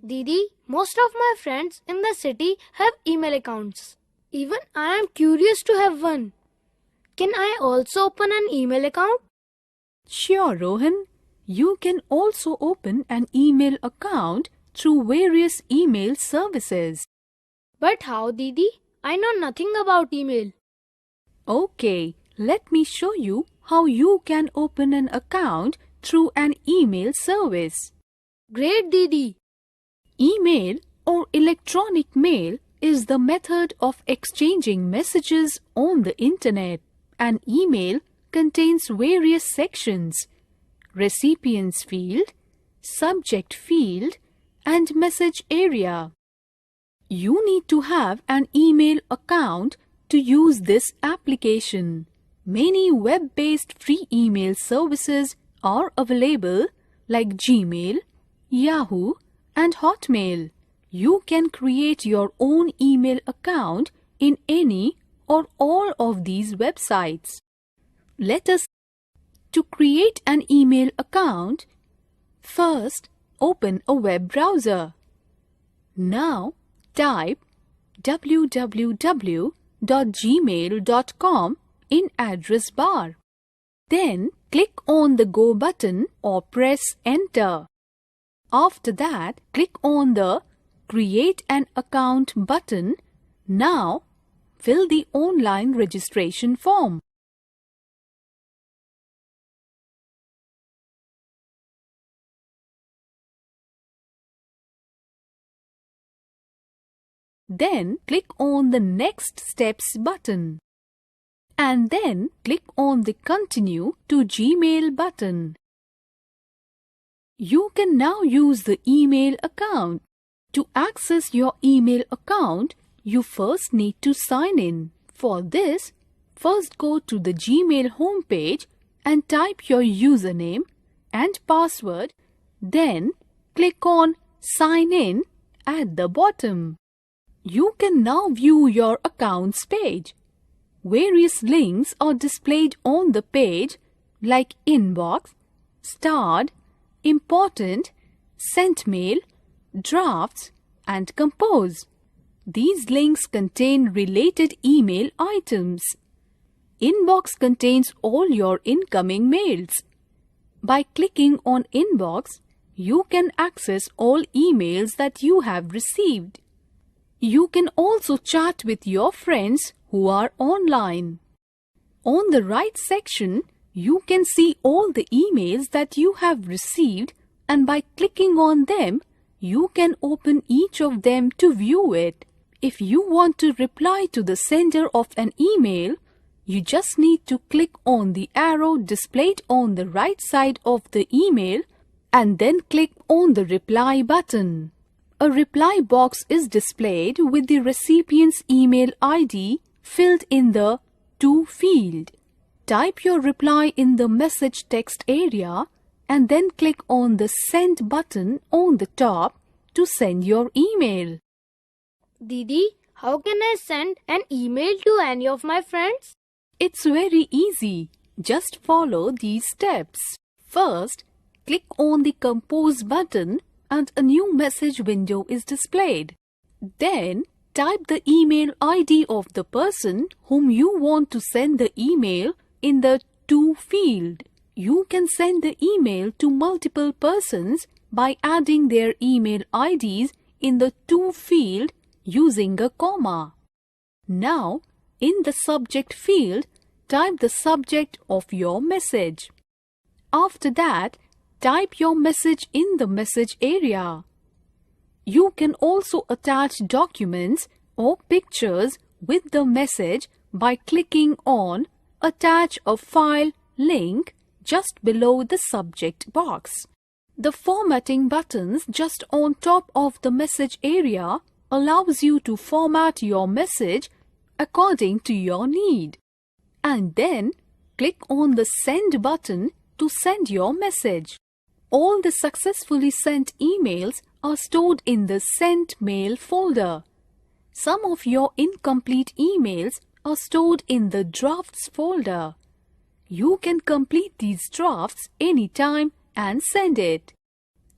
Didi, most of my friends in the city have email accounts. Even I am curious to have one. Can I also open an email account? Sure, Rohan. You can also open an email account through various email services. But how, Didi? I know nothing about email. Okay, let me show you how you can open an account through an email service. Great, Didi. Email or electronic mail is the method of exchanging messages on the internet. An email contains various sections: recipients field, subject field, and message area. You need to have an email account to use this application. Many web-based free email services are available like Gmail, Yahoo, and Hotmail. You can create your own email account in any or all of these websites. To create an email account, first open a web browser. Now type www.gmail.com in address bar. Then click on the Go button or press Enter. After that, click on the Create an Account button. Now, fill the online registration form. Then click on the Next Steps button. And then click on the Continue to Gmail button. You can now use the email account. To access your email account, you first need to sign in. For this, first go to the Gmail homepage and type your username and password. Then click on Sign In at the bottom. You can now view your accounts page. Various links are displayed on the page like Inbox, Starred, Important, Sent Mail, Drafts, and Compose. These links contain related email items. Inbox contains all your incoming mails. By clicking on Inbox, you can access all emails that you have received. You can also chat with your friends who are online. On the right section, you can see all the emails that you have received, and by clicking on them, you can open each of them to view it. If you want to reply to the sender of an email, you just need to click on the arrow displayed on the right side of the email and then click on the reply button. A reply box is displayed with the recipient's email ID filled in the To field. Type your reply in the message text area and then click on the Send button on the top to send your email. Didi, how can I send an email to any of my friends? It's very easy. Just follow these steps. First, click on the Compose button and a new message window is displayed. Then, type the email ID of the person whom you want to send the email in the To field. You can send the email to multiple persons by adding their email IDs in the To field using a comma. Now, in the subject field, type the subject of your message. After that, type your message in the message area. You can also attach documents or pictures with the message by clicking on Attach a File link just below the subject box. The formatting buttons just on top of the message area allows you to format your message according to your need. And then click on the Send button to send your message. All the successfully sent emails are stored in the Sent Mail folder. Some of your incomplete emails are stored in the Drafts folder. You can complete these drafts anytime and send it.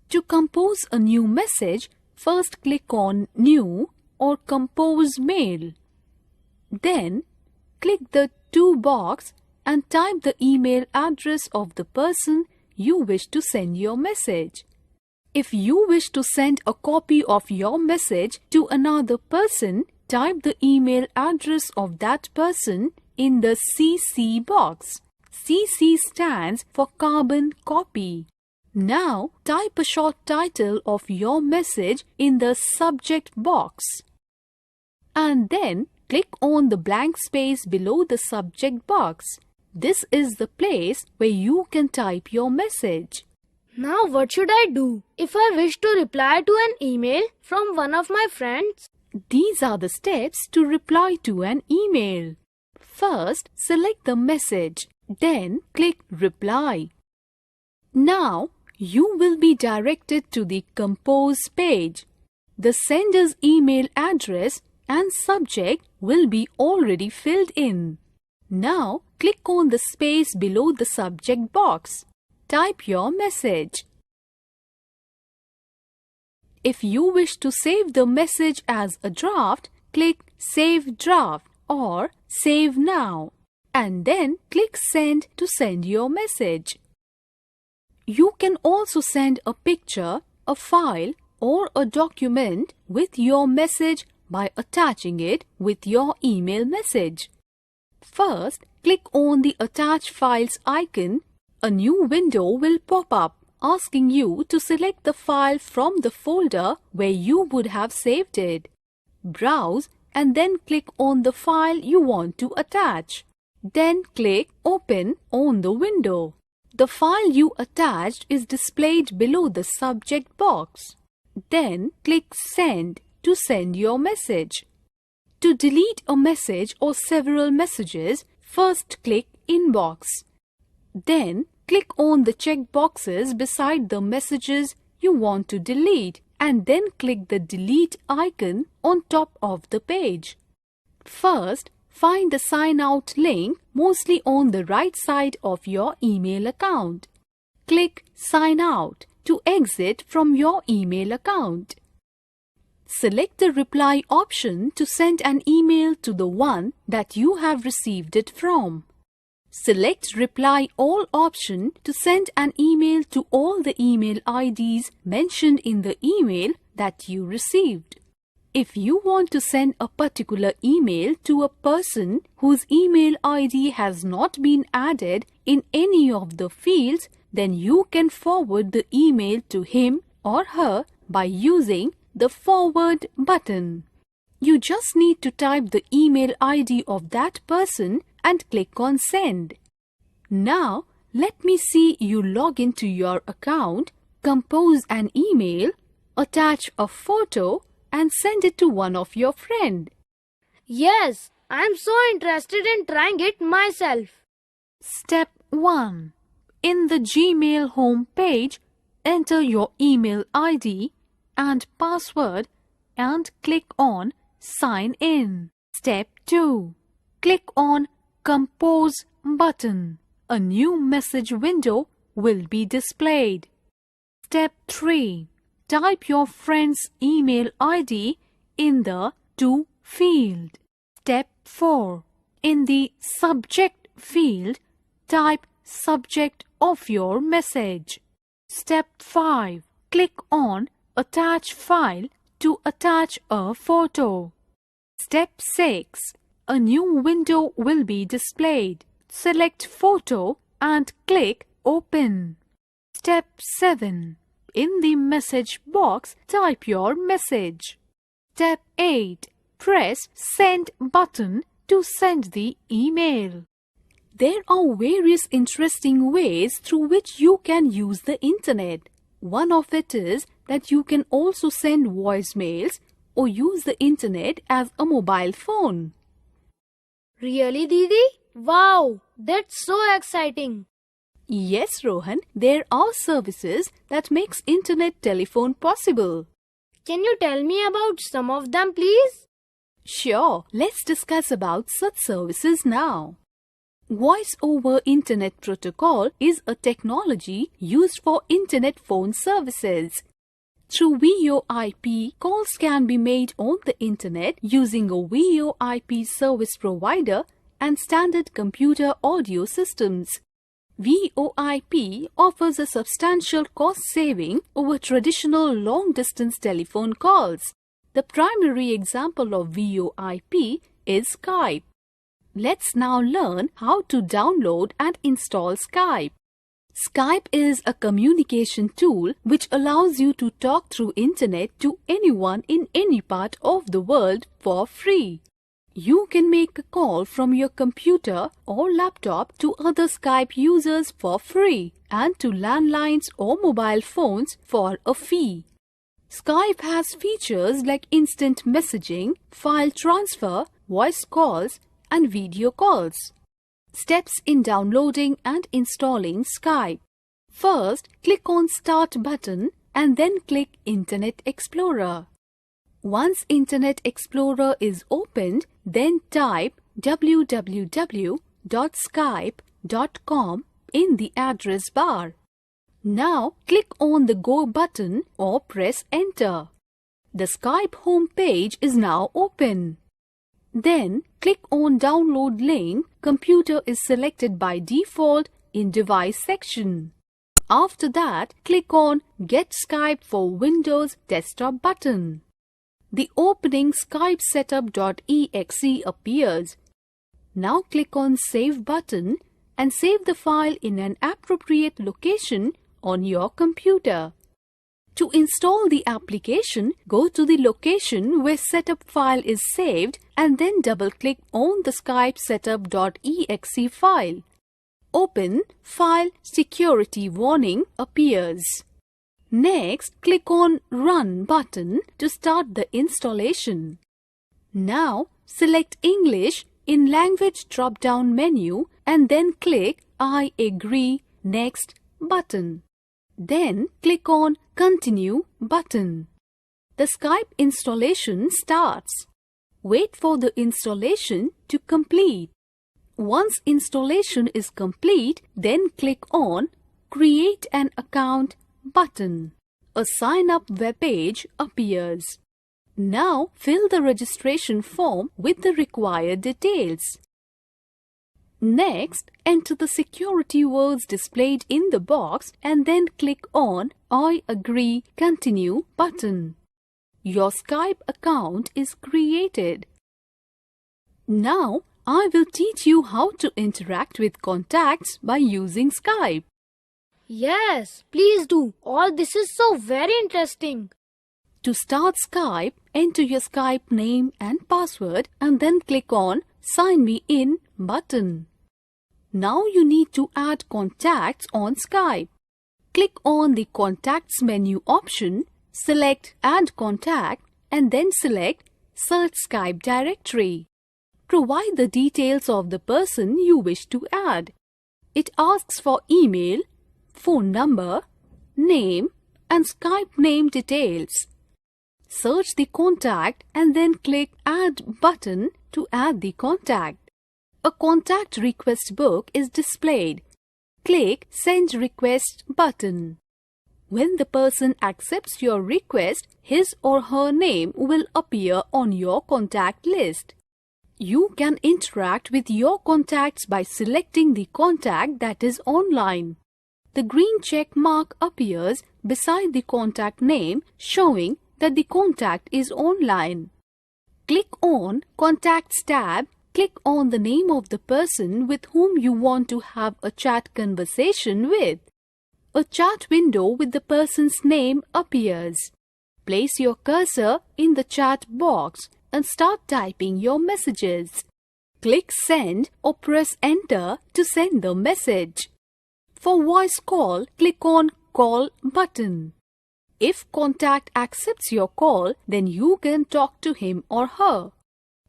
To compose a new message, first click on New or Compose Mail. Then click the To box and type the email address of the person you wish to send your message. If you wish to send a copy of your message to another person, type the email address of that person in the CC box. CC stands for carbon copy. Now type a short title of your message in the subject box. And then click on the blank space below the subject box. This is the place where you can type your message. Now what should I do if I wish to reply to an email from one of my friends? These are the steps to reply to an email. First, select the message. Then click Reply. Now, you will be directed to the Compose page. The sender's email address and subject will be already filled in. Now, click on the space below the subject box. Type your message. If you wish to save the message as a draft, click Save Draft or Save Now and then click Send to send your message. You can also send a picture, a file or a document with your message by attaching it with your email message. First, click on the Attach Files icon. A new window will pop up asking you to select the file from the folder where you would have saved it. Browse and then click on the file you want to attach. Then click Open on the window. The file you attached is displayed below the subject box. Then click Send to send your message. To delete a message or several messages, first click Inbox. Then click on the check boxes beside the messages you want to delete and then click the Delete icon on top of the page. First, find the Sign Out link mostly on the right side of your email account. Click Sign Out to exit from your email account. Select the Reply option to send an email to the one that you have received it from. Select Reply All option to send an email to all the email IDs mentioned in the email that you received. If you want to send a particular email to a person whose email ID has not been added in any of the fields, then you can forward the email to him or her by using the Forward button. You just need to type the email ID of that person and click on Send. Now, let me see you log into your account, compose an email, attach a photo and send it to one of your friends. Yes, I am so interested in trying it myself. Step 1. In the Gmail home page, enter your email ID and password and click on Sign In. Step 2. Click on Compose button. A new message window will be displayed. Step 3. Type your friend's email ID in the To field. Step 4. In the Subject field, type subject of your message. Step 5. Click on Attach File to attach a photo. Step 6. A new window will be displayed. Select Photo and click Open. Step 7. In the message box, type your message. Step 8. Press Send button to send the email. There are various interesting ways through which you can use the internet. One of it is that you can also send voicemails or use the internet as a mobile phone. Really, Didi? Wow, that's so exciting. Yes, Rohan, there are services that makes internet telephone possible. Can you tell me about some of them, please? Sure, let's discuss about such services now. Voice over Internet Protocol is a technology used for internet phone services. Through VoIP, calls can be made on the internet using a VoIP service provider and standard computer audio systems. VoIP offers a substantial cost saving over traditional long-distance telephone calls. The primary example of VoIP is Skype. Let's now learn how to download and install Skype. Skype is a communication tool which allows you to talk through internet to anyone in any part of the world for free. You can make a call from your computer or laptop to other Skype users for free and to landlines or mobile phones for a fee. Skype has features like instant messaging, file transfer, voice calls, and video calls. Steps in downloading and installing Skype. First, click on Start button and then click Internet Explorer. Once Internet Explorer is opened, then type www.skype.com in the address bar. Now click on the Go button or press Enter. The Skype home page is now open. Then click on Download link. Computer is selected by default in Device section. After that, click on Get Skype for Windows Desktop button. The opening Skype setup.exe appears. Now click on Save button and save the file in an appropriate location on your computer. To install the application, go to the location where setup file is saved and then double-click on the Skype setup.exe file. Open File Security Warning appears. Next, click on Run button to start the installation. Now, select English in Language drop-down menu and then click I agree Next button. Then click on Continue button. The Skype installation starts. Wait for the installation to complete. Once installation is complete, then click on Create an Account button. A sign-up web page appears. Now fill the registration form with the required details. Next, enter the security words displayed in the box and then click on I agree Continue button. Your Skype account is created. Now, I will teach you how to interact with contacts by using Skype. Yes, please do. All this is so very interesting. To start Skype, enter your Skype name and password and then click on Sign Me In button. Now you need to add contacts on Skype. Click on the Contacts menu option, select Add Contact and then select Search Skype Directory. Provide the details of the person you wish to add. It asks for email, phone number, name and Skype name details. Search the contact and then click Add button to add the contact. A contact request book is displayed. Click Send Request button. When the person accepts your request, his or her name will appear on your contact list. You can interact with your contacts by selecting the contact that is online. The green check mark appears beside the contact name showing that the contact is online. Click on Contacts tab. Click on the name of the person with whom you want to have a chat conversation with. A chat window with the person's name appears. Place your cursor in the chat box and start typing your messages. Click Send or press Enter to send the message. For voice call, click on Call button. If contact accepts your call, then you can talk to him or her.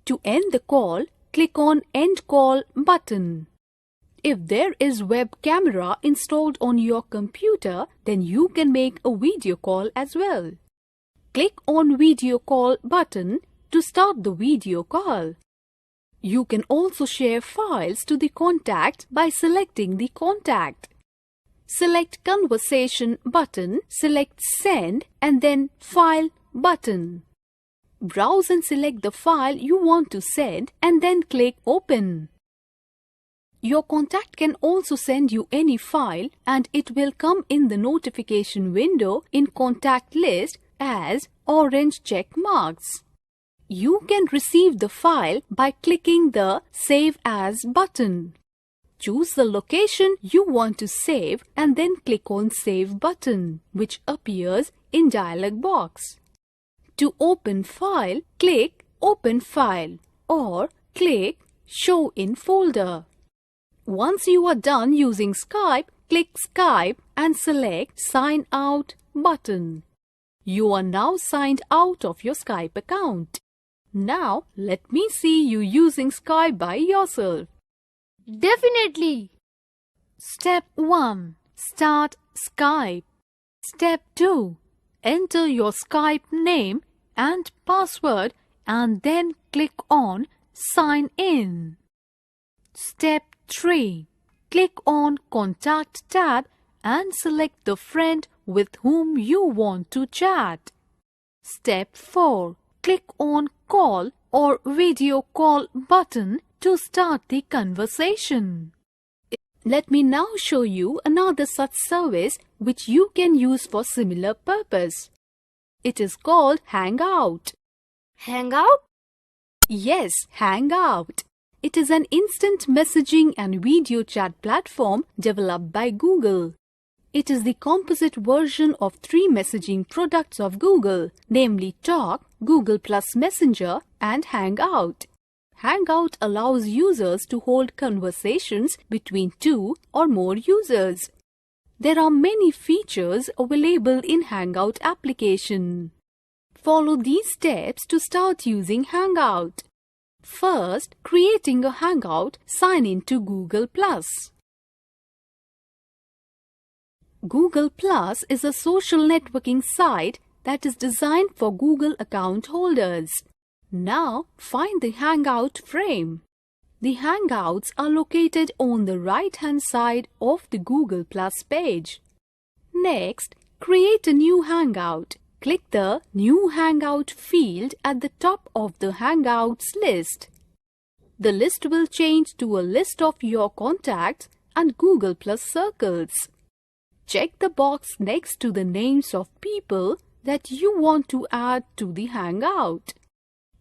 To end the call, click on End Call button. If there is web camera installed on your computer, then you can make a video call as well. Click on Video Call button to start the video call. You can also share files to the contact by selecting the contact. select Conversation button, select Send and then File button. Browse and select the file you want to send and then click Open. Your contact can also send you any file and it will come in the notification window in Contact List as orange check marks. You can receive the file by clicking the Save As button. Choose the location you want to save and then click on Save button, which appears in dialog box. To open file, click Open File or click Show in Folder. Once you are done using Skype, click Skype and select Sign Out button. You are now signed out of your Skype account. Now, let me see you using Skype by yourself. Definitely. Step 1. Start Skype. Step 2. Enter your Skype name and password and then click on Sign In. Step 3. Click on Contact tab and select the friend with whom you want to chat. Step 4. Click on Call or Video Call button to start the conversation. Let me now show you another such service which you can use for similar purpose. It is called Hangout. Hangout? Yes, Hangout. It is an instant messaging and video chat platform developed by Google. It is the composite version of 3 messaging products of Google, namely Talk, Google Plus Messenger, and Hangout. Hangout allows users to hold conversations between 2 or more users. There are many features available in Hangout application. Follow these steps to start using Hangout. First, creating a Hangout, sign in to Google+. Google Plus is a social networking site that is designed for Google account holders. Now, find the Hangout frame. The Hangouts are located on the right-hand side of the Google Plus page. Next, create a new Hangout. Click the New Hangout field at the top of the Hangouts list. The list will change to a list of your contacts and Google Plus circles. Check the box next to the names of people that you want to add to the Hangout.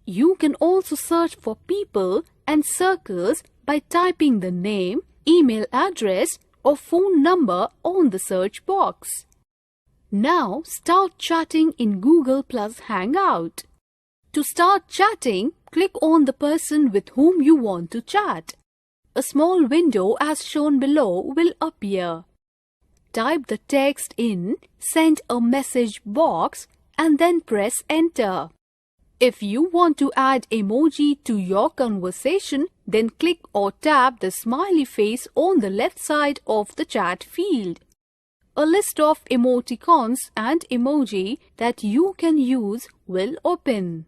You can also search for people and circles by typing the name, email address or phone number on the search box. Now start chatting in Google Plus Hangout. To start chatting, click on the person with whom you want to chat. A small window as shown below will appear. Type the text in Send a Message box and then press Enter. If you want to add emoji to your conversation, then click or tap the smiley face on the left side of the chat field. A list of emoticons and emoji that you can use will open.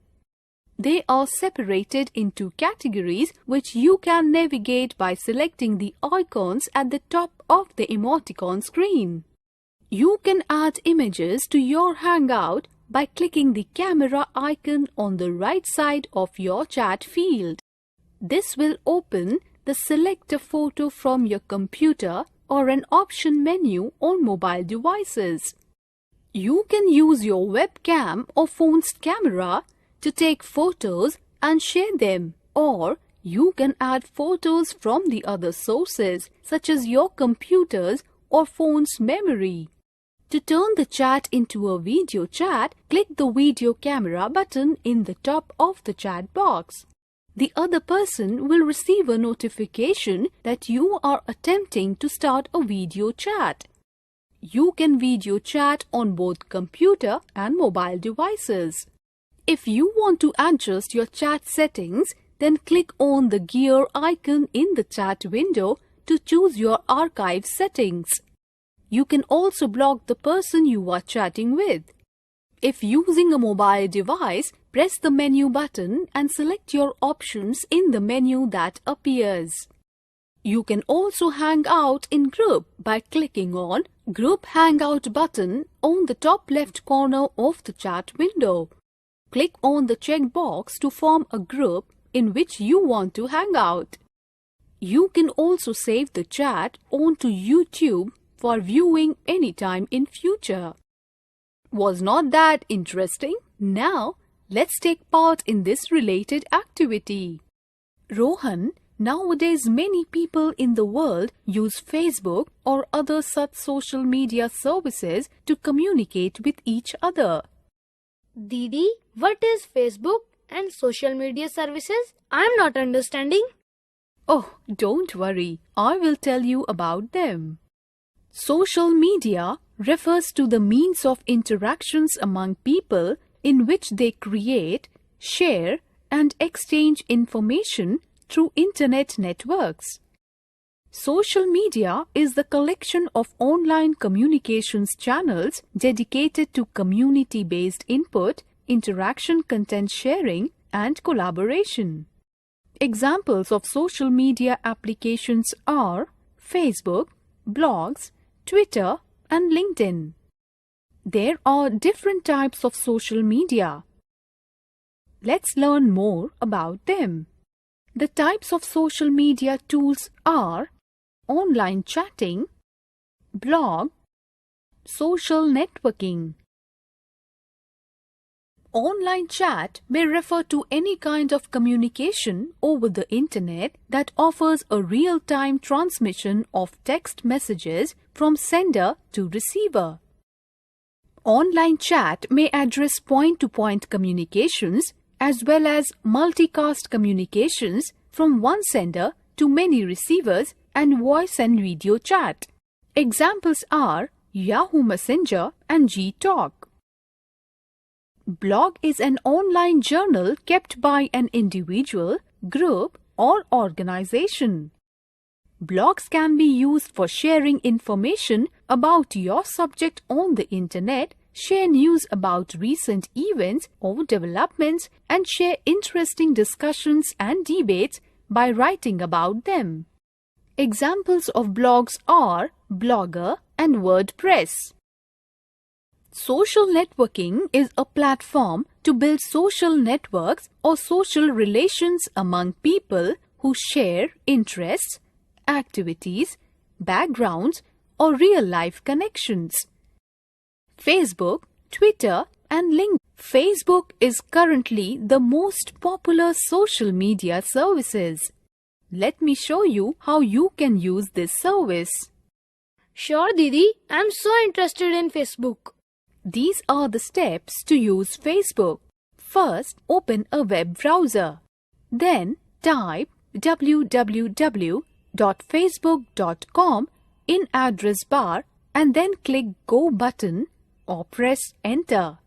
They are separated into categories which you can navigate by selecting the icons at the top of the emoticon screen. You can add images to your Hangout by clicking the camera icon on the right side of your chat field. This will open the Select a Photo from your computer or an option menu on mobile devices. You can use your webcam or phone's camera to take photos and share them, or you can add photos from the other sources such as your computer's or phone's memory. To turn the chat into a video chat, click the video camera button in the top of the chat box. The other person will receive a notification that you are attempting to start a video chat. You can video chat on both computer and mobile devices. If you want to adjust your chat settings, then click on the gear icon in the chat window to choose your archive settings. You can also block the person you are chatting with. If using a mobile device, press the menu button and select your options in the menu that appears. You can also hang out in group by clicking on Group Hangout button on the top left corner of the chat window. Click on the checkbox to form a group in which you want to hang out. You can also save the chat onto YouTube for viewing anytime in future. Was not that interesting? Now, let's take part in this related activity. Rohan, nowadays many people in the world use Facebook or other such social media services to communicate with each other. Didi, what is Facebook and social media services? I'm not understanding. Oh, don't worry, I will tell you about them. Social media refers to the means of interactions among people in which they create, share, and exchange information through internet networks. Social media is the collection of online communications channels dedicated to community-based input, interaction, content sharing, and collaboration. Examples of social media applications are Facebook, blogs, Twitter, and LinkedIn. There are different types of social media. Let's learn more about them. The types of social media tools are online chatting, blog, social networking. Online chat may refer to any kind of communication over the internet that offers a real-time transmission of text messages from sender to receiver. Online chat may address point-to-point communications as well as multicast communications from one sender to many receivers and voice and video chat. Examples are Yahoo Messenger and Gtalk. Blog is an online journal kept by an individual, group, or organization. Blogs can be used for sharing information about your subject on the internet, share news about recent events or developments, and share interesting discussions and debates by writing about them. Examples of blogs are Blogger and WordPress. Social networking is a platform to build social networks or social relations among people who share interests, activities, backgrounds, or real-life connections. Facebook, Twitter, and LinkedIn. Facebook is currently the most popular social media services. Let me show you how you can use this service. Sure, Didi. I'm so interested in Facebook. These are the steps to use Facebook. First, open a web browser. Then, type www.facebook.com in address bar and then click Go button or press Enter.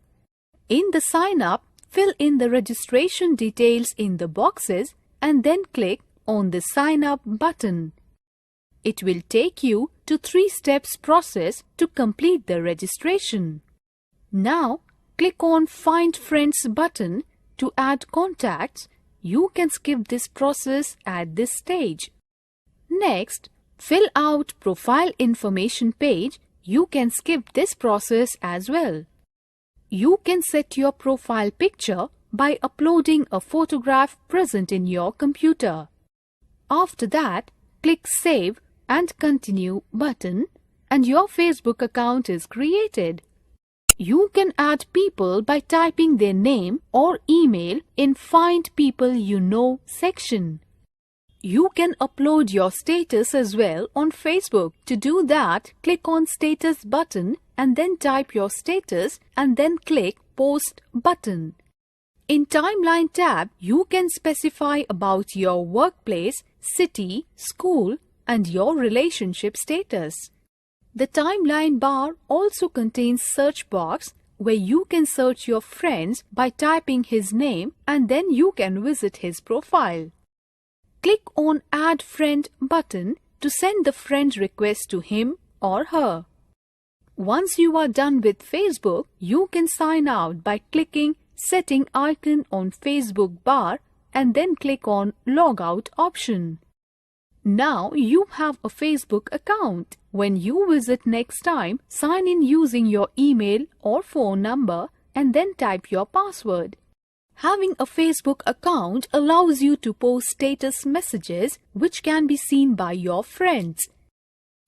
In the sign up, fill in the registration details in the boxes and then click on the Sign Up button. It will take you to 3 steps process to complete the registration. Now, click on Find Friends button to add contacts. You can skip this process at this stage. Next, fill out profile information page. You can skip this process as well. You can set your profile picture by uploading a photograph present in your computer. After that, click Save and Continue button and your Facebook account is created. You can add people by typing their name or email in Find People You Know section. You can upload your status as well on Facebook. To do that, click on Status button and then type your status and then click Post button. In Timeline tab, you can specify about your workplace, city, school, and your relationship status. The timeline bar also contains search box where you can search your friends by typing his name and then you can visit his profile. Click on Add Friend button to send the friend request to him or her. Once you are done with Facebook, you can sign out by clicking Setting icon on Facebook bar and then click on Logout option. Now you have a Facebook account. When you visit next time, sign in using your email or phone number and then type your password. Having a Facebook account allows you to post status messages which can be seen by your friends.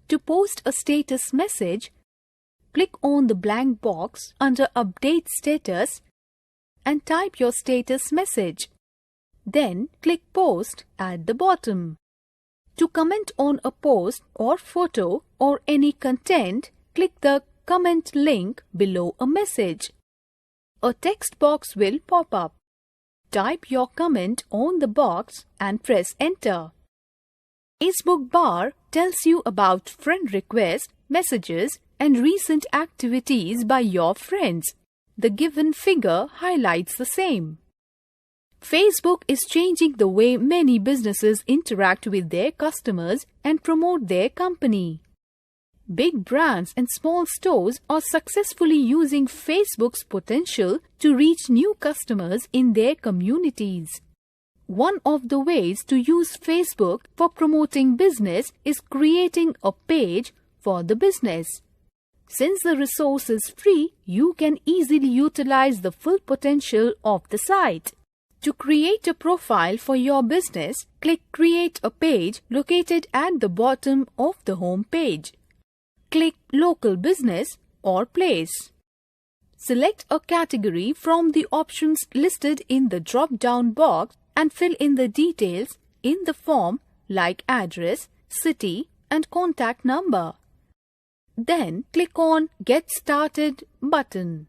To post a status message, click on the blank box under Update Status and type your status message. Then click Post at the bottom. To comment on a post or photo or any content, click the comment link below a message. A text box will pop up. Type your comment on the box and press Enter. Facebook bar tells you about friend requests, messages, and recent activities by your friends. The given figure highlights the same. Facebook is changing the way many businesses interact with their customers and promote their company. Big brands and small stores are successfully using Facebook's potential to reach new customers in their communities. One of the ways to use Facebook for promoting business is creating a page for the business. Since the resource is free, you can easily utilize the full potential of the site. To create a profile for your business, click Create a Page located at the bottom of the home page. Click Local Business or Place. Select a category from the options listed in the drop-down box and fill in the details in the form like address, city, and contact number. Then click on Get Started button.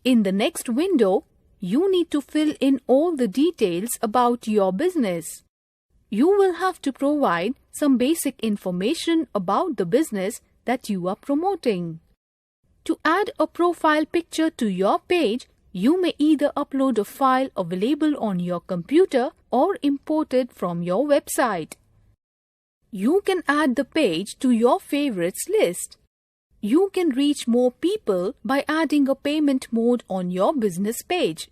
In the next window, you need to fill in all the details about your business. You will have to provide some basic information about the business that you are promoting. To add a profile picture to your page, you may either upload a file available on your computer or import it from your website. You can add the page to your favorites list. You can reach more people by adding a payment mode on your business page.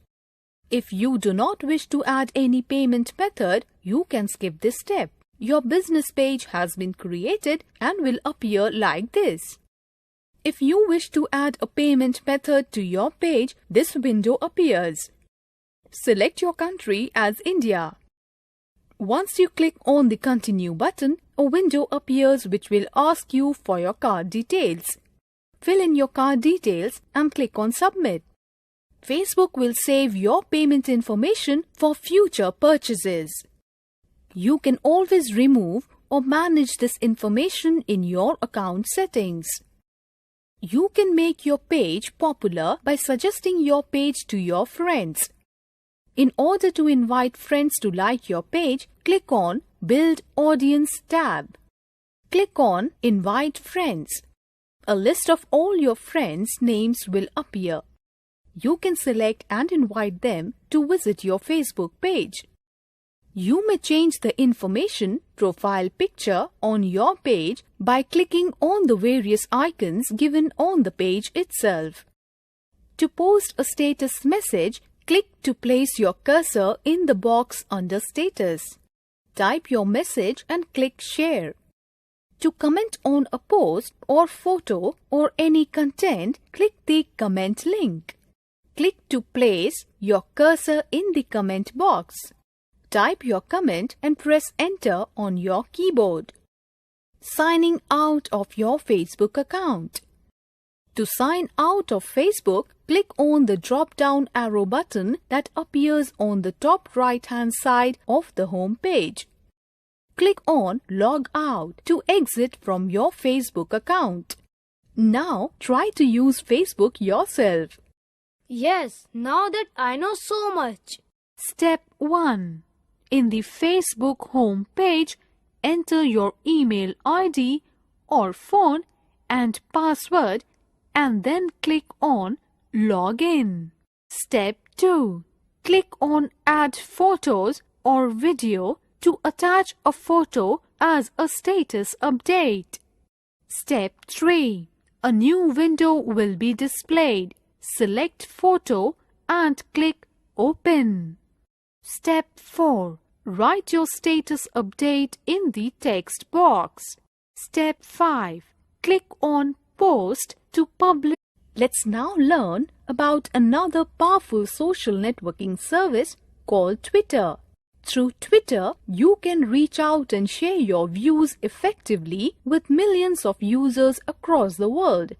If you do not wish to add any payment method, you can skip this step. Your business page has been created and will appear like this. If you wish to add a payment method to your page, this window appears. Select your country as India. Once you click on the Continue button, a window appears which will ask you for your card details. Fill in your card details and click on Submit. Facebook will save your payment information for future purchases. You can always remove or manage this information in your account settings. You can make your page popular by suggesting your page to your friends. In order to invite friends to like your page, click on Build Audience tab. Click on Invite Friends. A list of all your friends' names will appear. You can select and invite them to visit your Facebook page. You may change the information profile picture on your page by clicking on the various icons given on the page itself. To post a status message, click to place your cursor in the box under Status. Type your message and click Share. To comment on a post or photo or any content, click the comment link. Click to place your cursor in the comment box. Type your comment and press Enter on your keyboard. Signing out of your Facebook account. To sign out of Facebook, click on the drop-down arrow button that appears on the top right-hand side of the home page. Click on Log Out to exit from your Facebook account. Now try to use Facebook yourself. Yes, now that I know so much. Step 1. In the Facebook home page, enter your email ID or phone and password and then click on Login. Step 2. Click on Add Photos or Video to attach a photo as a status update. Step 3. A new window will be displayed. Select Photo and click Open. Step 4. Write your status update in the text box. Step 5. Click on Post to publish. Let's now learn about another powerful social networking service called Twitter. Through Twitter, you can reach out and share your views effectively with millions of users across the world.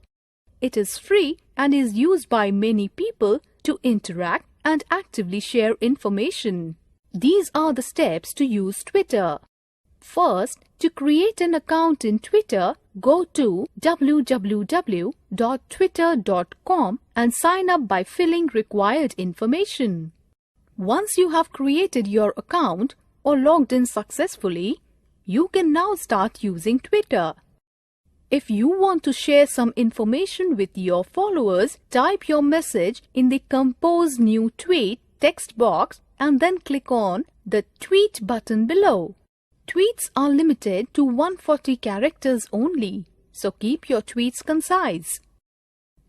It is free and is used by many people to interact and actively share information. These are the steps to use Twitter. First, to create an account in Twitter, go to www.twitter.com and sign up by filling required information. Once you have created your account or logged in successfully, you can now start using Twitter. If you want to share some information with your followers, type your message in the Compose New Tweet text box and then click on the Tweet button below. Tweets are limited to 140 characters only, so keep your tweets concise.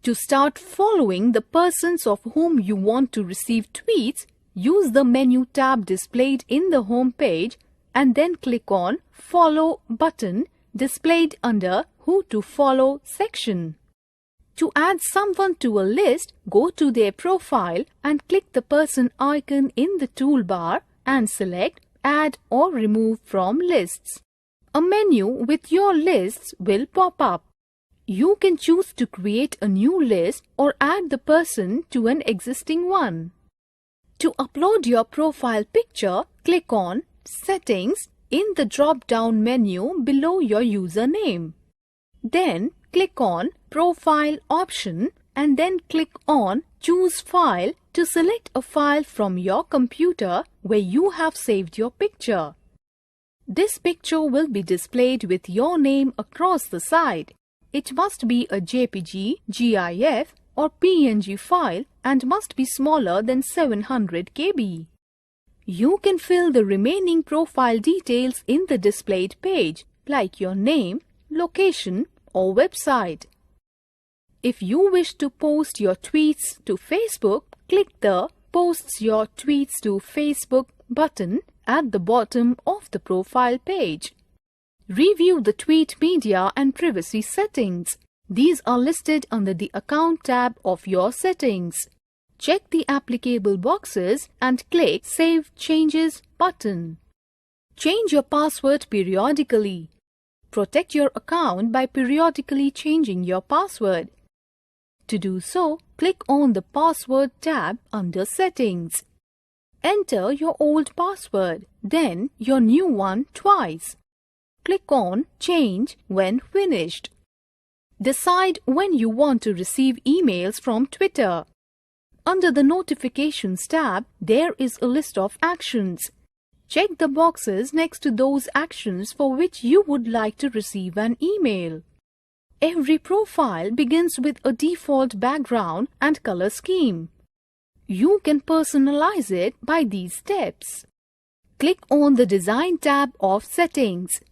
To start following the persons of whom you want to receive tweets, use the menu tab displayed in the home page and then click on Follow button displayed under Who to Follow section. To add someone to a list, go to their profile and click the person icon in the toolbar and select Add or Remove from Lists. A menu with your lists will pop up. You can choose to create a new list or add the person to an existing one. To upload your profile picture, click on Settings in the drop-down menu below your username. Then click on Profile option and then click on Choose File to select a file from your computer where you have saved your picture. This picture will be displayed with your name across the side. It must be a JPG, GIF or PNG file and must be smaller than 700 KB. You can fill the remaining profile details in the displayed page, like your name, location or website. If you wish to post your tweets to Facebook, click the Posts Your Tweets to Facebook button at the bottom of the profile page. Review the tweet media and privacy settings. These are listed under the Account tab of your settings. Check the applicable boxes and click Save Changes button. Change your password periodically. Protect your account by periodically changing your password. To do so, click on the Password tab under Settings. Enter your old password, then your new one twice. Click on Change when finished. Decide when you want to receive emails from Twitter. Under the Notifications tab, there is a list of actions. Check the boxes next to those actions for which you would like to receive an email. Every profile begins with a default background and color scheme. You can personalize it by these steps. Click on the Design tab of Settings.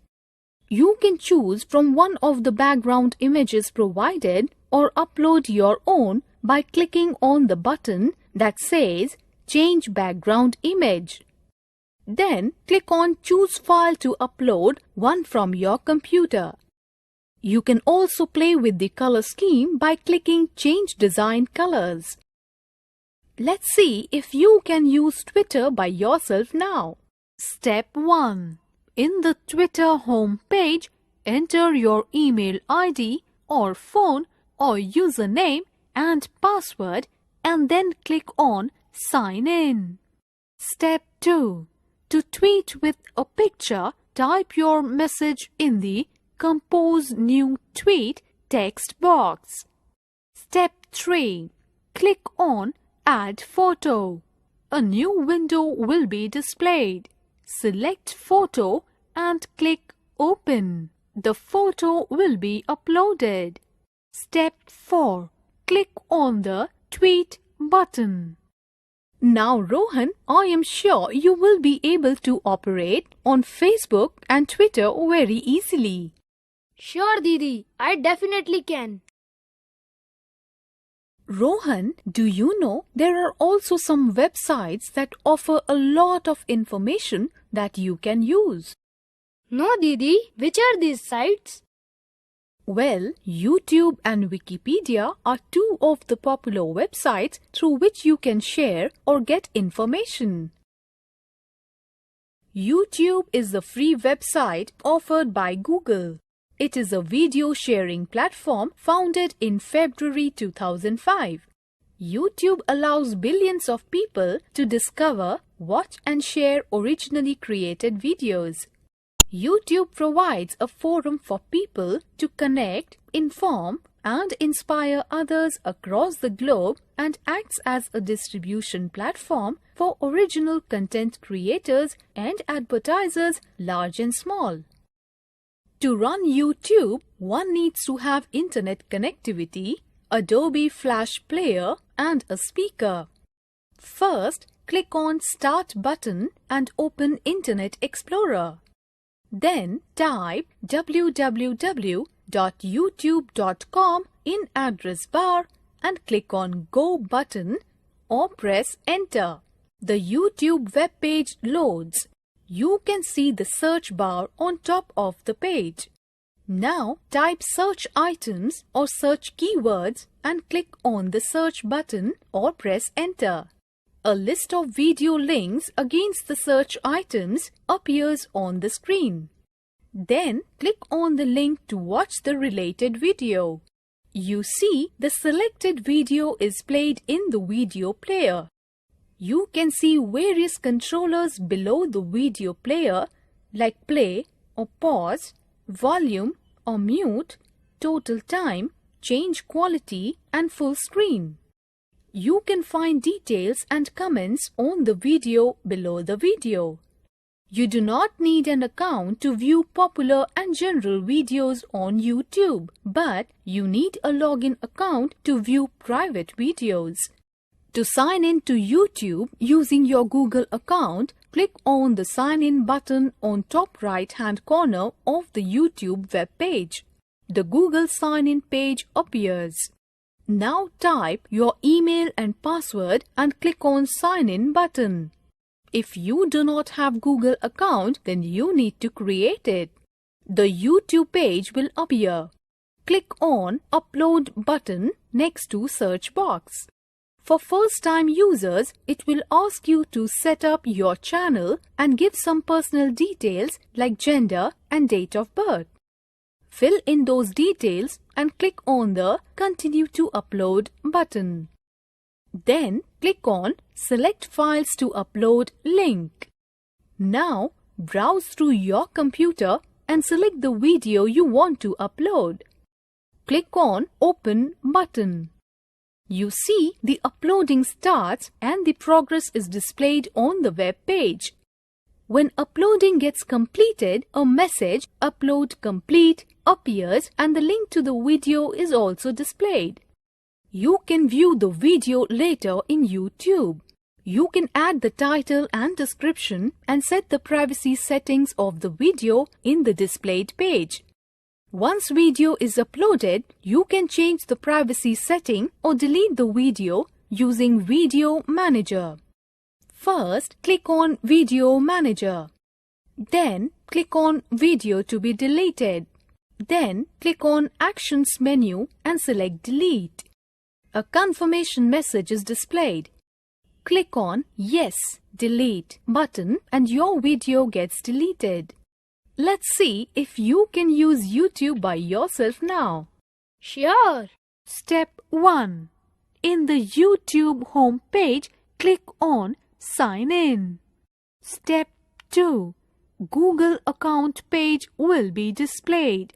You can choose from one of the background images provided or upload your own by clicking on the button that says Change Background Image. Then click on Choose File to upload one from your computer. You can also play with the color scheme by clicking Change Design Colors. Let's see if you can use Twitter by yourself now. Step 1. In the Twitter home page, enter your email ID or phone or username and password and then click on Sign In. Step 2. To tweet with a picture, type your message in the Compose New Tweet text box. Step 3. Click on Add Photo. A new window will be displayed. Select Photo and click Open. The photo will be uploaded. Step 4. Click on the Tweet button. Now Rohan, I am sure you will be able to operate on Facebook and Twitter very easily. Sure, Didi, I definitely can. Rohan, do you know there are also some websites that offer a lot of information that you can use? No, Didi. Which are these sites? Well, YouTube and Wikipedia are two of the popular websites through which you can share or get information. YouTube is the free website offered by Google. It is a video sharing platform founded in February 2005. YouTube allows billions of people to discover, watch and share originally created videos. YouTube provides a forum for people to connect, inform, and inspire others across the globe and acts as a distribution platform for original content creators and advertisers, large and small. To run YouTube, one needs to have internet connectivity, Adobe Flash Player, and a speaker. First, click on Start button and open Internet Explorer. Then type www.youtube.com in address bar and click on Go button or press Enter. The YouTube web page loads. You can see the search bar on top of the page. Now type search items or search keywords and click on the search button or press Enter. A list of video links against the search items appears on the screen. Then click on the link to watch the related video. You see the selected video is played in the video player. You can see various controllers below the video player like play or pause, volume or mute, total time, change quality and full screen. You can find details and comments on the video below the video. You do not need an account to view popular and general videos on YouTube, but you need a login account to view private videos. To sign in to YouTube using your Google account, click on the Sign In button on top right-hand corner of the YouTube web page. The Google Sign In page appears. Now type your email and password and click on Sign In button. If you do not have Google account, then you need to create it. The YouTube page will appear. Click on Upload button next to search box. For first-time users, it will ask you to set up your channel and give some personal details like gender and date of birth. Fill in those details and click on the Continue to Upload button. Then click on Select Files to Upload link. Now browse through your computer and select the video you want to upload. Click on Open button. You see the uploading starts and the progress is displayed on the web page. When uploading gets completed, a message Upload Complete appears and the link to the video is also displayed. You can view the video later in YouTube. You can add the title and description and set the privacy settings of the video in the displayed page. Once video is uploaded, you can change the privacy setting or delete the video using Video Manager. First, click on Video Manager. Then, click on Video to be deleted. Then, click on Actions menu and select Delete. A confirmation message is displayed. Click on Yes, Delete button and your video gets deleted. Let's see if you can use YouTube by yourself now. Sure. Step 1. In the YouTube home page, click on Sign In. Step 2. Google account page will be displayed.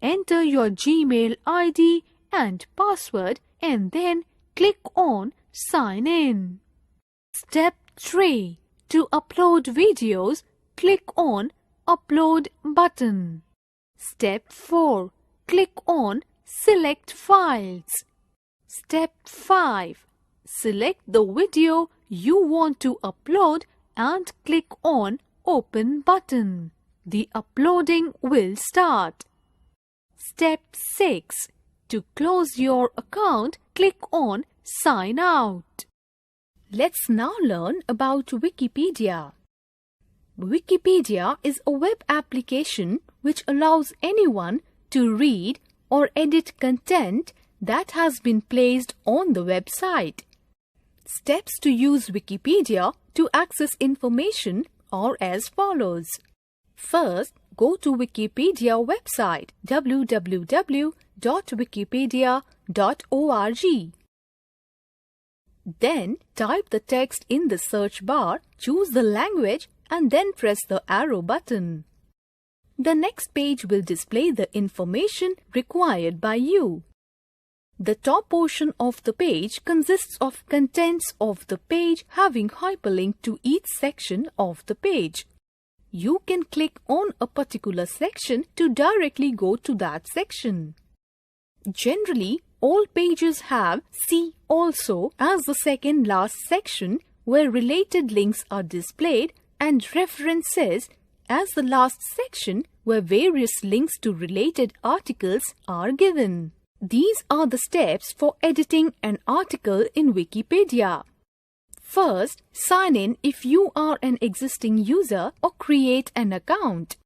Enter your Gmail ID and password and then click on Sign In. Step 3. To upload videos, click on Upload button. Step 4. Click on Select Files. Step 5. Select the video you want to upload and click on Open button. The uploading will start. Step 6. To close your account, click on sign out. Let's now learn about Wikipedia. Wikipedia is a web application which allows anyone to read or edit content that has been placed on the website. Steps to use Wikipedia to access information are as follows. First, go to Wikipedia website www.wikipedia.org. Then type the text in the search bar, choose the language and then press the arrow button. The next page will display the information required by you. The top portion of the page consists of contents of the page having hyperlink to each section of the page. You can click on a particular section to directly go to that section. Generally, all pages have See Also as the second last section where related links are displayed and References as the last section where various links to related articles are given. These are the steps for editing an article in Wikipedia. First, sign in if you are an existing user or create an account.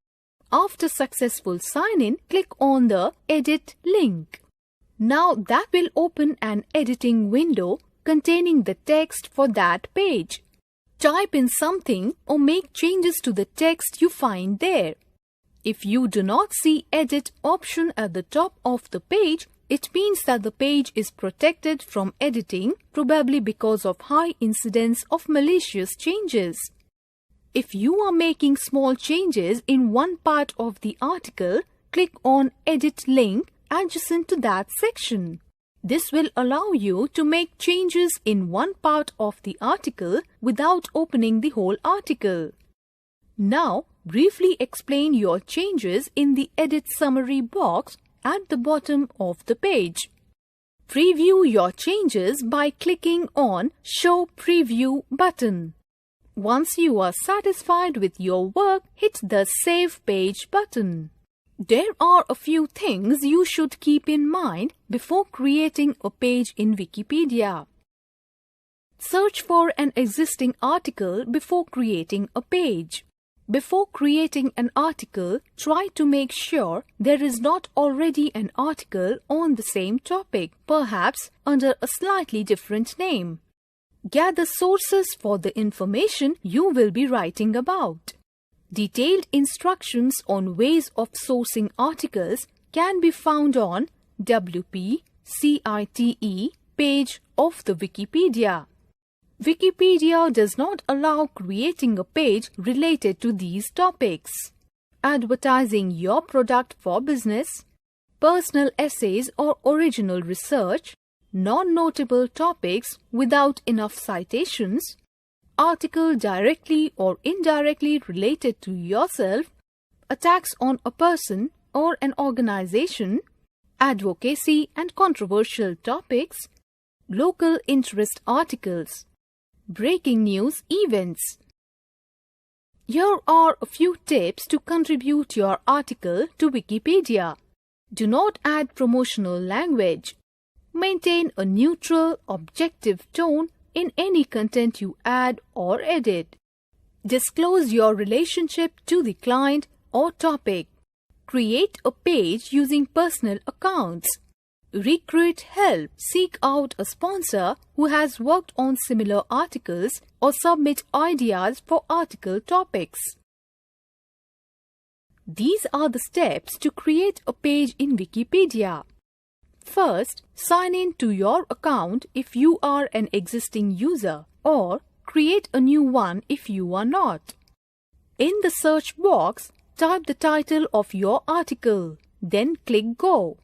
After successful sign-in, click on the Edit link. Now that will open an editing window containing the text for that page. Type in something or make changes to the text you find there. If you do not see Edit option at the top of the page, it means that the page is protected from editing, probably because of high incidence of malicious changes. If you are making small changes in one part of the article, click on Edit link adjacent to that section. This will allow you to make changes in one part of the article without opening the whole article. Now, briefly explain your changes in the Edit Summary box at the bottom of the page. Preview your changes by clicking on Show Preview button. Once you are satisfied with your work, hit the Save Page button. There are a few things you should keep in mind before creating a page in Wikipedia. Search for an existing article before creating a page. Before creating an article, try to make sure there is not already an article on the same topic, perhaps under a slightly different name. Gather sources for the information you will be writing about. Detailed instructions on ways of sourcing articles can be found on WP-CITE page of the Wikipedia. Wikipedia does not allow creating a page related to these topics. Advertising your product for business, personal essays or original research, non-notable topics without enough citations, article directly or indirectly related to yourself, attacks on a person or an organization, advocacy and controversial topics, local interest articles, breaking news events. Here are a few tips to contribute your article to Wikipedia. Do not add promotional language. Maintain a neutral, objective tone in any content you add or edit. Disclose your relationship to the client or topic. Create a page using personal accounts. Recruit help. Seek out a sponsor who has worked on similar articles or submit ideas for article topics. These are the steps to create a page in Wikipedia. First, sign in to your account if you are an existing user, or create a new one if you are not. In the search box, type the title of your article, then click Go.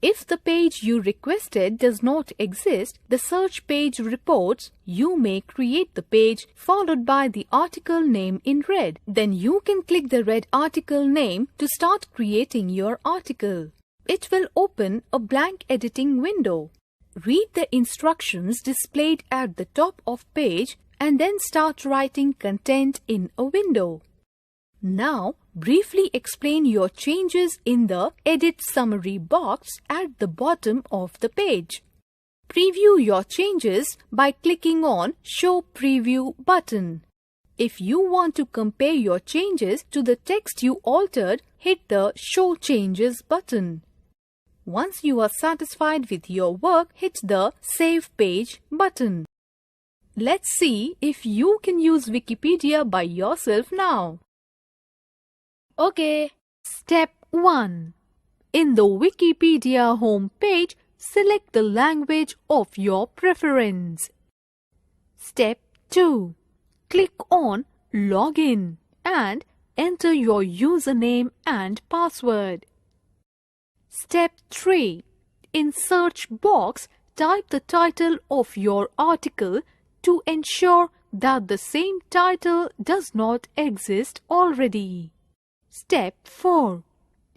If the page you requested does not exist, the search page reports you may create the page followed by the article name in red. Then you can click the red article name to start creating your article. It will open a blank editing window. Read the instructions displayed at the top of page and then start writing content in a window. Now, briefly explain your changes in the Edit Summary box at the bottom of the page. Preview your changes by clicking on Show Preview button. If you want to compare your changes to the text you altered, hit the Show Changes button. Once you are satisfied with your work, hit the Save Page button. Let's see if you can use Wikipedia by yourself now. Okay. Step 1. In the Wikipedia home page, select the language of your preference. Step 2. Click on Login and enter your username and password. Step 3. In search box, type the title of your article to ensure that the same title does not exist already. Step 4.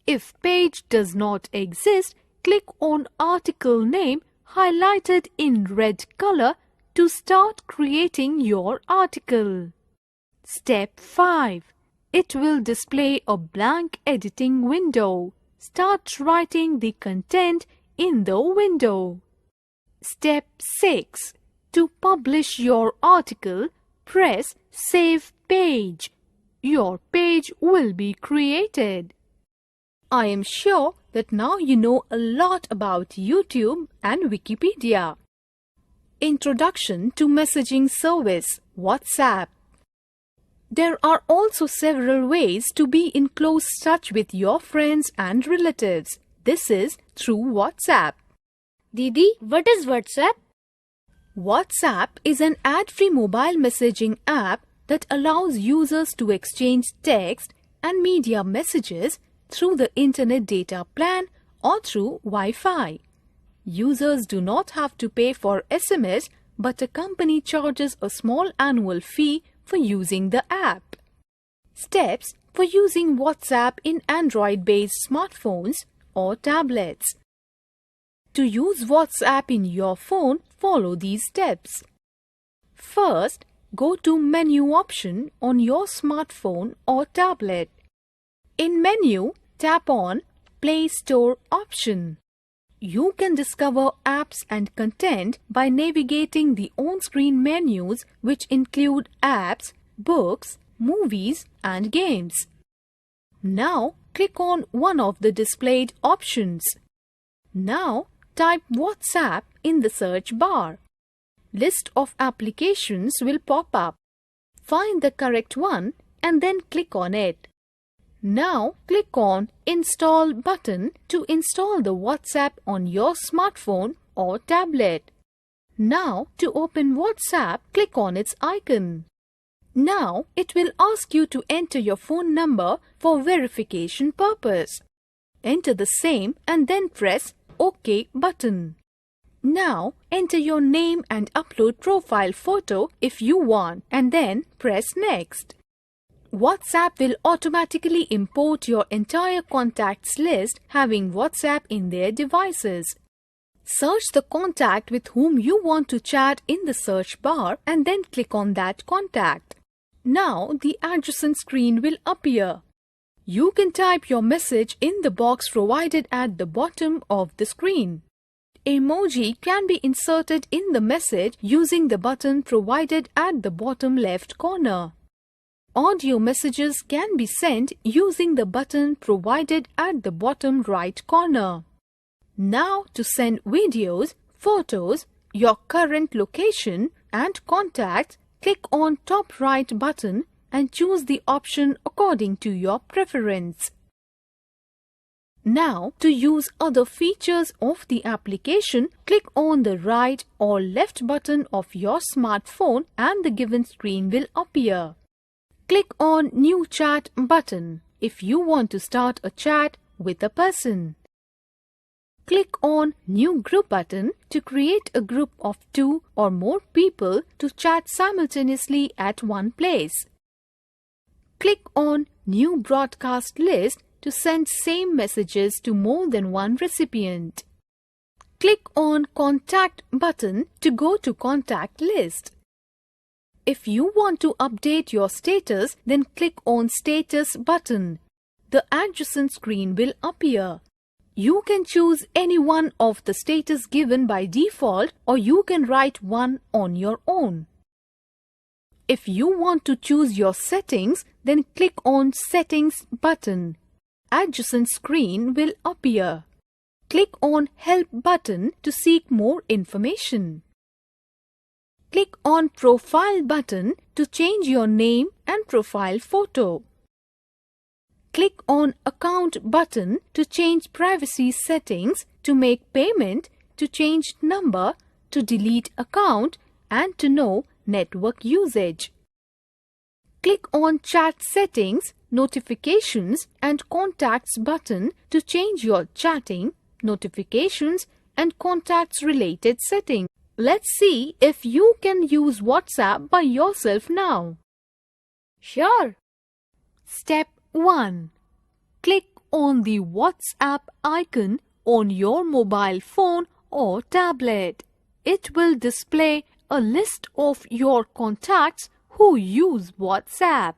If page does not exist, click on article name highlighted in red color to start creating your article. Step 5. It will display a blank editing window. Start writing the content in the window. Step 6. To publish your article, press Save Page. Your page will be created. I am sure that now you know a lot about YouTube and Wikipedia. Introduction to Messaging Service, WhatsApp. There are also several ways to be in close touch with your friends and relatives. This is through WhatsApp. Didi, what is WhatsApp? WhatsApp is an ad-free mobile messaging app that allows users to exchange text and media messages through the internet data plan or through Wi-Fi. Users do not have to pay for SMS, but a company charges a small annual fee for using the app. Steps for using WhatsApp in Android-based smartphones or tablets. To use WhatsApp in your phone, follow these steps. First, go to Menu option on your smartphone or tablet. In Menu, tap on Play Store option. You can discover apps and content by navigating the on-screen menus, which include apps, books, movies, and games. Now, click on one of the displayed options. Now, type WhatsApp in the search bar. List of applications will pop up. Find the correct one and then click on it. Now, click on Install button to install the WhatsApp on your smartphone or tablet. Now, to open WhatsApp, click on its icon. Now, it will ask you to enter your phone number for verification purpose. Enter the same and then press OK button. Now, enter your name and upload profile photo if you want and then press Next. WhatsApp will automatically import your entire contacts list having WhatsApp in their devices. Search the contact with whom you want to chat in the search bar and then click on that contact. Now the adjacent screen will appear. You can type your message in the box provided at the bottom of the screen. Emoji can be inserted in the message using the button provided at the bottom left corner. Audio messages can be sent using the button provided at the bottom right corner. Now to send videos, photos, your current location and contacts, click on top right button and choose the option according to your preference. Now to use other features of the application, click on the right or left button of your smartphone and the given screen will appear. Click on New Chat button if you want to start a chat with a person. Click on New Group button to create a group of 2 or more people to chat simultaneously at one place. Click on New Broadcast List to send same messages to more than one recipient. Click on Contact button to go to Contact List. If you want to update your status, then click on Status button. The adjacent screen will appear. You can choose any one of the status given by default, or you can write one on your own. If you want to choose your settings, then click on Settings button. Adjacent screen will appear. Click on Help button to seek more information. Click on Profile button to change your name and profile photo. Click on Account button to change privacy settings, to make payment, to change number, to delete account, and to know network usage. Click on Chat settings, Notifications and Contacts button to change your chatting, notifications and contacts related settings. Let's see if you can use WhatsApp by yourself now. Sure. Step 1. Click on the WhatsApp icon on your mobile phone or tablet. It will display a list of your contacts who use WhatsApp.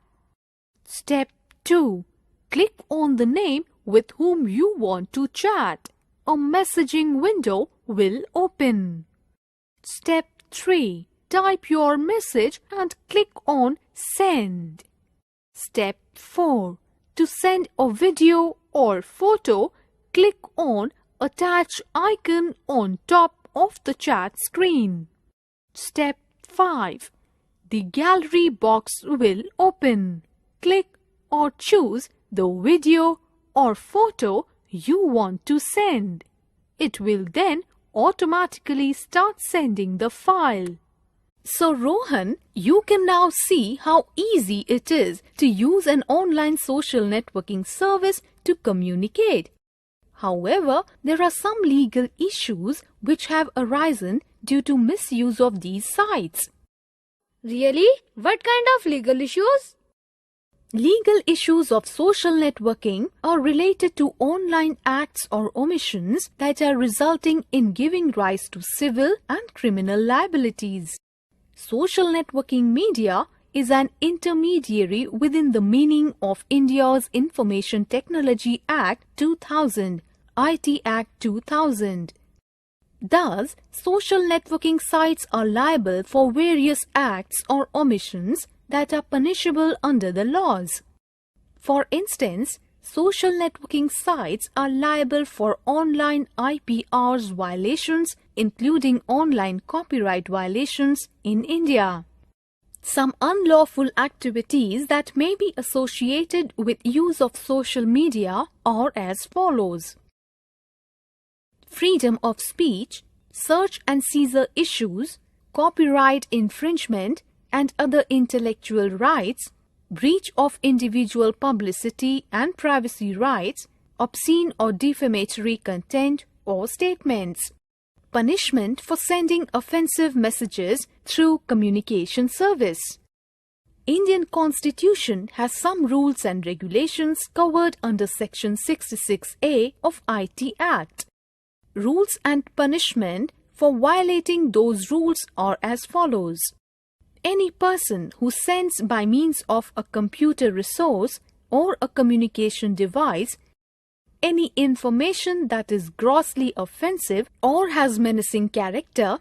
Step 2. Click on the name with whom you want to chat. A messaging window will open. Step 3. Type your message and click on Send. Step 4. To send a video or photo, click on Attach icon on top of the chat screen. Step 5. The gallery box will open. Click or choose the video or photo you want to send. It will then automatically start sending the file. So Rohan, you can now see how easy it is to use an online social networking service to communicate. However, there are some legal issues which have arisen due to misuse of these sites. Really? What kind of legal issues? Legal issues of social networking are related to online acts or omissions that are resulting in giving rise to civil and criminal liabilities. Social networking media is an intermediary within the meaning of India's Information Technology Act 2000, IT Act 2000. Thus, social networking sites are liable for various acts or omissions that are punishable under the laws. For instance, social networking sites are liable for online IP hours violations, including online copyright violations in India. Some unlawful activities that may be associated with use of social media are as follows: freedom of speech, search and seizure issues, copyright infringement and other intellectual rights, breach of individual publicity and privacy rights, obscene or defamatory content or statements, punishment for sending offensive messages through communication service. Indian Constitution has some rules and regulations covered under Section 66A of IT Act. Rules and punishment for violating those rules are as follows. Any person who sends by means of a computer resource or a communication device any information that is grossly offensive or has menacing character,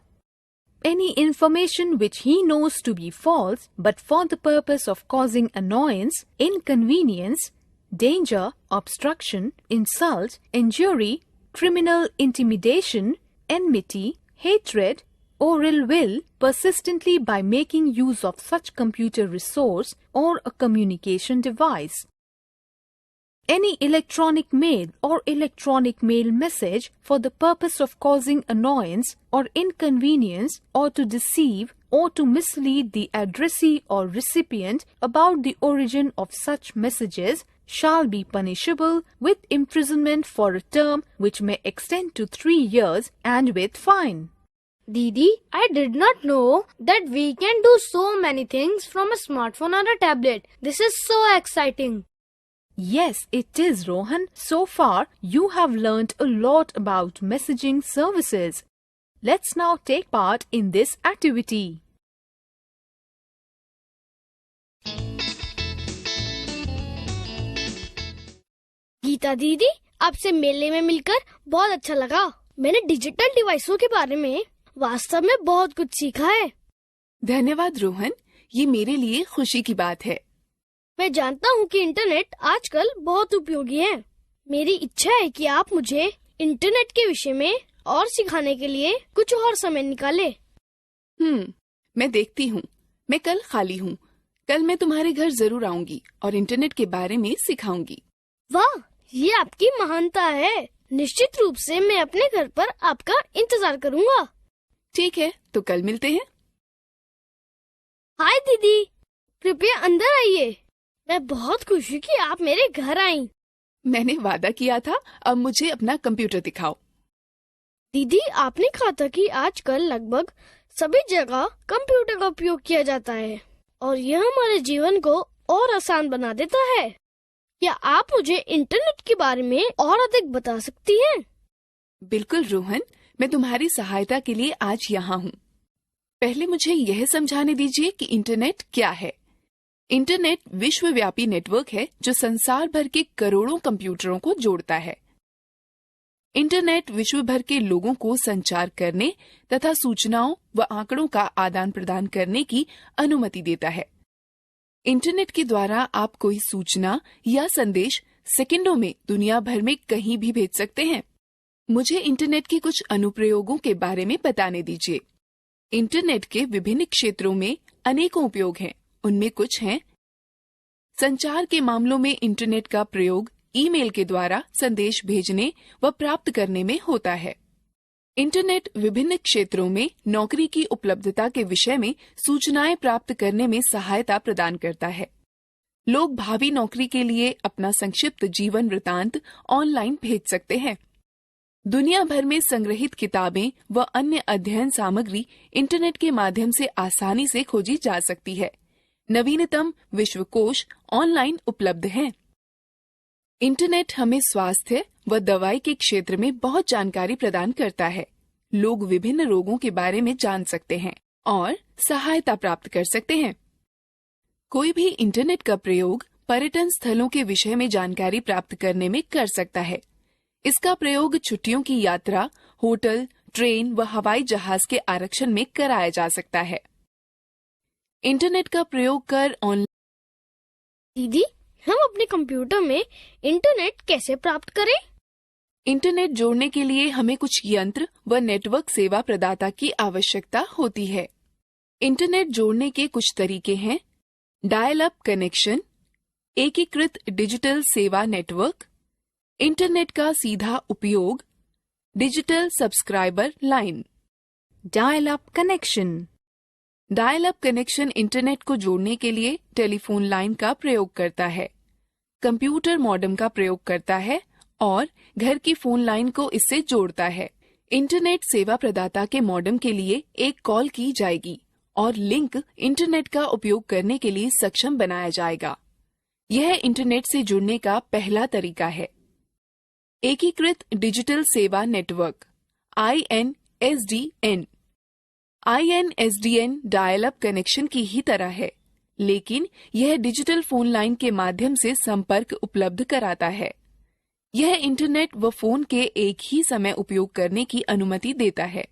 any information which he knows to be false but for the purpose of causing annoyance, inconvenience, danger, obstruction, insult, injury, criminal intimidation, enmity, hatred, or ill will, persistently by making use of such computer resource or a communication device. Any electronic mail or electronic mail message for the purpose of causing annoyance or inconvenience or to deceive or to mislead the addressee or recipient about the origin of such messages shall be punishable with imprisonment for a term which may extend to 3 years and with fine. Didi, I did not know that we can do so many things from a smartphone or a tablet. This is so exciting. Yes, it is, Rohan. So far, you have learnt a lot about messaging services. Let's now take part in this activity. Geeta Didi, आपसे मेले में मिलकर बहुत अच्छा लगा। मैंने digital डिवाइसों के बारे में वास्तव में बहुत कुछ सीखा है। धन्यवाद रोहन, ये मेरे लिए खुशी की बात है। मैं जानता हूँ कि इंटरनेट आजकल बहुत उपयोगी है। मेरी इच्छा है कि आप मुझे इंटरनेट के विषय में और सिखाने के लिए कुछ और समय निकाले। मैं देखती हूँ। मैं कल खाली हूँ। कल मैं तुम्हारे घर जरूर आऊंगी और इंटरनेट के बारे में सिखाऊंगी। वाह, ये आपकी महानता है। निश्चित रूप से मैं अपने घर पर आपका इंतजार करूँगा। ठीक है, तो कल मिलते हैं। हाय दीदी, कृपया अंदर आइए। मैं बहुत खुश हूँ कि आप मेरे घर आईं। मैंने वादा किया था, अब मुझे अपना कंप्यूटर दिखाओ। दीदी, आपने कहा था कि आजकल लगभग सभी जगह कंप्यूटर का उपयोग किया जाता है और यह हमारे जीवन को और आसान बना देता है। क्या आप मुझे इंटरनेट के बारे में और अधिक बता सकती हैं? बिल्कुल रोहन, मैं तुम्हारी सहायता के लिए आज यहाँ हूँ। पहले मुझे यह समझाने दीजिए कि इंटरनेट क्या है। इंटरनेट विश्वव्यापी नेटवर्क है जो संसार भर के करोड़ों कंप्यूटरों को जोड़ता है। इंटरनेट विश्व भर के लोगों को संचार करने तथा सूचनाओं व आंकड़ों का आदान प्रदान करने की अनुमति देता है। इंटरनेट के द्वारा आप कोई सूचना या संदेश सेकंडों में दुनिया भर में कहीं भी भेज सकते हैं। मुझे इंटरनेट के कुछ अनुप्रयोगों के बारे में बताने दीजिए। इंटरनेट के विभिन्न क्षेत्रों में अनेकों उपयोग हैं। उनमें कुछ हैं: संचार के मामलों में इंटरनेट का प्रयोग ईमेल के द्वारा संदेश भेजने व प्राप्त करने में होता है। इंटरनेट विभिन्न क्षेत्रों में नौकरी की उपलब्धता के विषय में सूचनाएं प्राप्त करने में सहायता प्रदान करता है। लोग भावी नौकरी के लिए अपना संक्षिप्त जीवन वृतांत ऑनलाइन भेज सकते हैं। दुनिया भर में संग्रहित किताबें व अन्य अध्ययन सामग्री इंटरनेट के माध्यम से आसानी से खोजी जा सकती है। नवीनतम विश्वकोश ऑनलाइन उपलब्ध हैं। इंटरनेट हमें स्वास्थ्य व दवाई के क्षेत्र में बहुत जानकारी प्रदान करता है। लोग विभिन्न रोगों के बारे में जान सकते हैं और सहायता प्राप्त कर सकते हैं। कोई भी इंटरनेट का प्रयोग पर्यटन स्थलों के विषय में जानकारी प्राप्त करने में कर सकता है। इसका प्रयोग छुट्टियों की यात्रा, होटल, ट्रेन व हवाई जहाज के आरक्षण में कराया जा सकता है। इंटरनेट का प्रयोग कर ऑनलाइन। दीदी, हम अपने कंप्यूटर में इंटरनेट कैसे प्राप्त करें? इंटरनेट जोड़ने के लिए हमें कुछ यंत्र व नेटवर्क सेवा प्रदाता की आवश्यकता होती है। इंटरनेट जोड़ने के कुछ तरीके हैं: डायल अप कनेक्शन, एकीकृत डिजिटल सेवा नेटवर्क, इंटरनेट का सीधा उपयोग, digital subscriber line. Dial up connection. Dial up connection internet को जोड़ने के लिए टेलीफोन लाइन का प्रयोग करता है, कंप्यूटर मॉडेम का प्रयोग करता है और घर की फोन लाइन को इससे जोड़ता है। इंटरनेट सेवा प्रदाता के मॉडेम के लिए एक कॉल की जाएगी और लिंक इंटरनेट का उपयोग करने के लिए सक्षम बनाया जाएगा। यह इंटरनेट से जुड़ने का पहला तरीका है। एकीकृत डिजिटल सेवा network INSDN। INSDN dial up connection की ही तरह है, लेकिन यह डिजिटल फोन लाइन के माध्यम से संपर्क उपलब्ध कराता है। यह इंटरनेट व फोन के एक ही समय उपयोग करने की अनुमति देता है।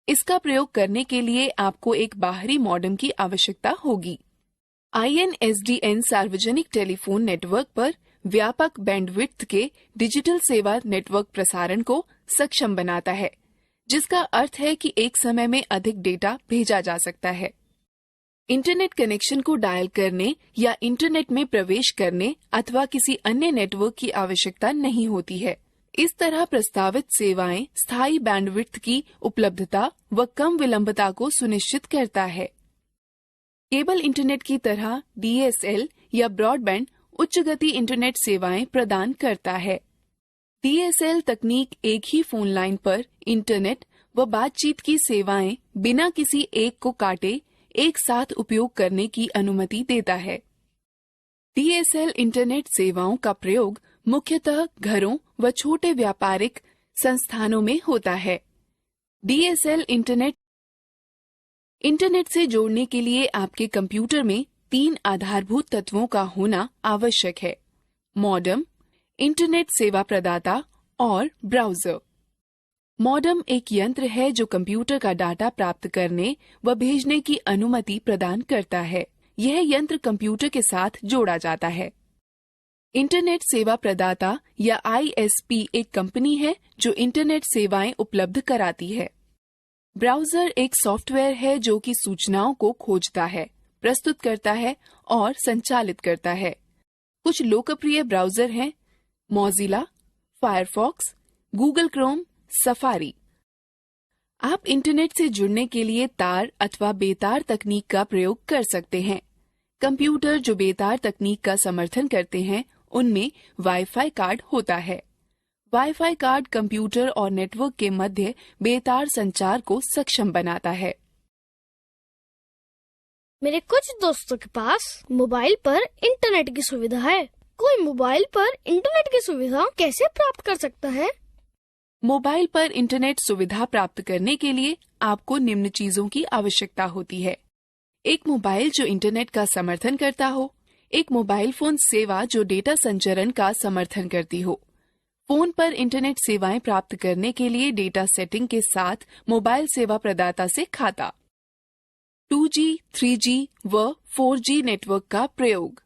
इसका प्रयोग करने के लिए आपको एक बाहरी मॉडेम की आवश्यकता होगी। INSDN सार्वजनिक टेलीफोन नेटवर्क पर व्यापक बैंडविड्थ के डिजिटल सेवा नेटवर्क प्रसारण को सक्षम बनाता है, जिसका अर्थ है कि एक समय में अधिक डेटा भेजा जा सकता है। इंटरनेट कनेक्शन को डायल करने या इंटरनेट में प्रवेश करने अथवा किसी अन्य नेटवर्क की आवश्यकता नहीं होती है। इस तरह प्रस्तावित सेवाएं स्थायी बैंडविड्थ की उपलब्धता व कम विलंबता को सुनिश्चित करता है। केबल इंटरनेट की तरह DSL या ब्रॉडबैंड उच्च गति इंटरनेट सेवाएं प्रदान करता है। DSL तकनीक एक ही फोन लाइन पर इंटरनेट व बातचीत की सेवाएं बिना किसी एक को काटे एक साथ उपयोग करने की अनुमति देता है। DSL इंटरनेट सेवाओं का प्रयोग मुख्यतः घरों व छोटे व्यापारिक संस्थानों में होता है। DSL इंटरनेट से जोड़ने के लिए आपके कंप्यूटर में 3 आधारभूत तत्वों का होना आवश्यक है: मॉडेम, इंटरनेट सेवा प्रदाता और ब्राउजर। मॉडेम एक यंत्र है जो कंप्यूटर का डाटा प्राप्त करने व भेजने की अनुमति प्रदान करता है। यह यंत्र कंप्यूटर के साथ जोड़ा जाता है। इंटरनेट सेवा प्रदाता या ISP एक कंपनी है जो इंटरनेट सेवाएं उपलब्ध कराती है। ब्राउजर एक सॉफ्टवेयर है जो कि सूचनाओं को खोजता है, प्रस्तुत करता है और संचालित करता है। कुछ लोकप्रिय ब्राउजर हैं Mozilla, Firefox, Google Chrome, safari. आप इंटरनेट से जुड़ने के लिए तार अथवा बेतार तकनीक का प्रयोग कर सकते हैं। कंप्यूटर जो बेतार तकनीक का समर्थन करते हैं उनमें वाईफाई कार्ड होता है। वाईफाई कार्ड कंप्यूटर और नेटवर्क के मध्य बेतार संचार को सक्षम बनाता है। मेरे कुछ दोस्तों के पास मोबाइल पर इंटरनेट की सुविधा है। कोई मोबाइल पर इंटरनेट की सुविधा कैसे प्राप्त कर सकता है? मोबाइल पर इंटरनेट सुविधा प्राप्त करने के लिए आपको निम्न चीजों की आवश्यकता होती है। एक मोबाइल जो इंटरनेट का समर्थन करता हो, एक मोबाइल फोन सेवा जो डेटा संचरण का समर्थन करती हो। फोन पर इंटरनेट सेवाएं प्राप्त करने के लिए डेटा सेटिंग के साथ मोबाइल सेवा प्रदाता से खाता। 2G, 3G व 4G नेटवर्क का प्रयोग।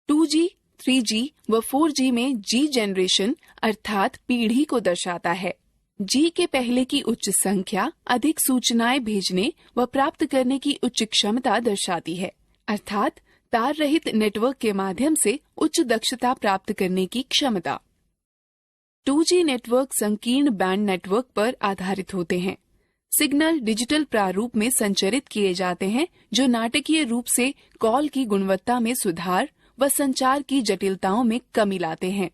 2G, 3G व 4G में G जनरेशन अर्थात पीढ़ी को दर्शाता है। G के पहले की उच्च संख्या अधिक सूचनाएं भेजने व प्राप्त करने की उच्च क्षमता दर्शाती है, अर्थात तार रहित नेटवर्क के माध्यम से उच्च दक्षता प्राप्त करने की क्षमता। 2G नेटवर्क संकीर्ण बैंड नेटवर्क पर आधारित होते हैं। सिग्नल डिजिटल प्रारूप में संचरित किए जाते हैं जो नाटकीय रूप से कॉल की गुणवत्ता में सुधार व संचार की जटिलताओं में कमी लाते हैं।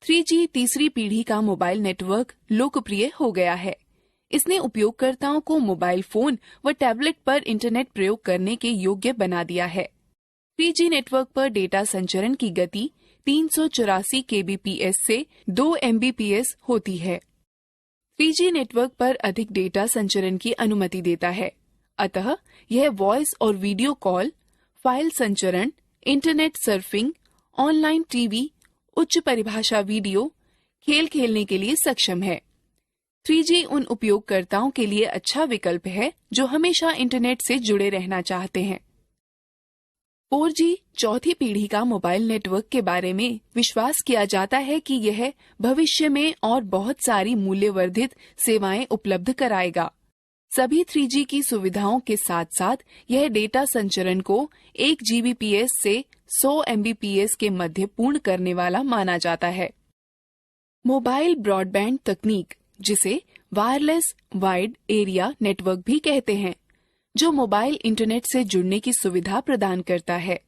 3G तीसरी पीढ़ी का मोबाइल नेटवर्क लोकप्रिय हो गया है। इसने उपयोगकर्ताओं को मोबाइल फोन व टैबलेट पर इंटरनेट प्रयोग करने के योग्य बना दिया है। 3G नेटवर्क पर डेटा संचरण की गति 384 kbps से 2 Mbps होती है। 3G नेटवर्क पर अधिक डेटा संचरण की अनुमति देता है, अतः यह वॉइस और वीडियो कॉल, फाइल संचरण, इंटरनेट सर्फिंग, ऑनलाइन टीवी, उच्च परिभाषा वीडियो, खेल खेलने के लिए सक्षम है। 3G उन उपयोगकर्ताओं के लिए अच्छा विकल्प है जो हमेशा इंटरनेट से जुड़े रहना चाहते हैं। 4G चौथी पीढ़ी का मोबाइल नेटवर्क के बारे में विश्वास किया जाता है कि यह भविष्य में और बहुत सारी मूल्यवर्धित सेवाएं उपलब्ध कराएगा। सभी 3G की सुविधाओं के साथ साथ यह डेटा संचरण को 1 Gbps से 100 Mbps के मध्य पूर्ण करने वाला माना जाता है। मोबाइल ब्रॉडबैंड तकनीक, जिसे वायरलेस वाइड एरिया नेटवर्क भी कहते हैं, जो मोबाइल इंटरनेट से जुड़ने की सुविधा प्रदान करता है।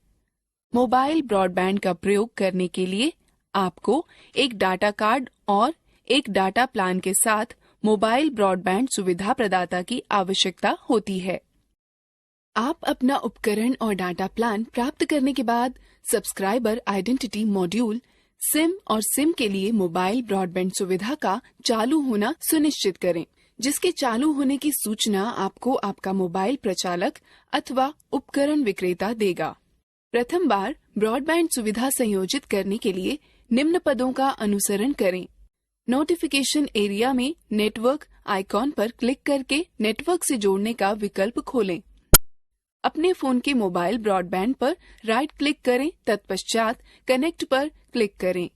मोबाइल ब्रॉडबैंड का प्रयोग करने के लिए आपको एक डाटा कार्ड और एक डाटा प्लान के साथ मोबाइल ब्रॉडबैंड सुविधा प्रदाता की आवश्यकता होती है। आप अपना उपकरण और डाटा प्लान प्राप्त करने के बाद सब्सक्राइबर आइडेंटिटी मॉड्यूल सिम और सिम के लिए मोबाइल ब्रॉडबैंड सुविधा का चालू होना सुनिश्चित करें, जिसके चालू होने की सूचना आपको आपका मोबाइल प्रचालक अथवा उपकरण विक्रेता देगा। प्रथम बार ब्रॉडबैंड सुविधा संयोजित करने के लिए निम्न पदों का अनुसरण करें। नोटिफिकेशन एरिया में नेटवर्क आइकॉन पर क्लिक करके नेटवर्क से जोड़ने का विकल्प खोलें। अपने फोन के मोबाइल ब्रॉडबैंड पर राइट क्लिक करें, तत्पश्चात कनेक्ट पर क्लिक करें।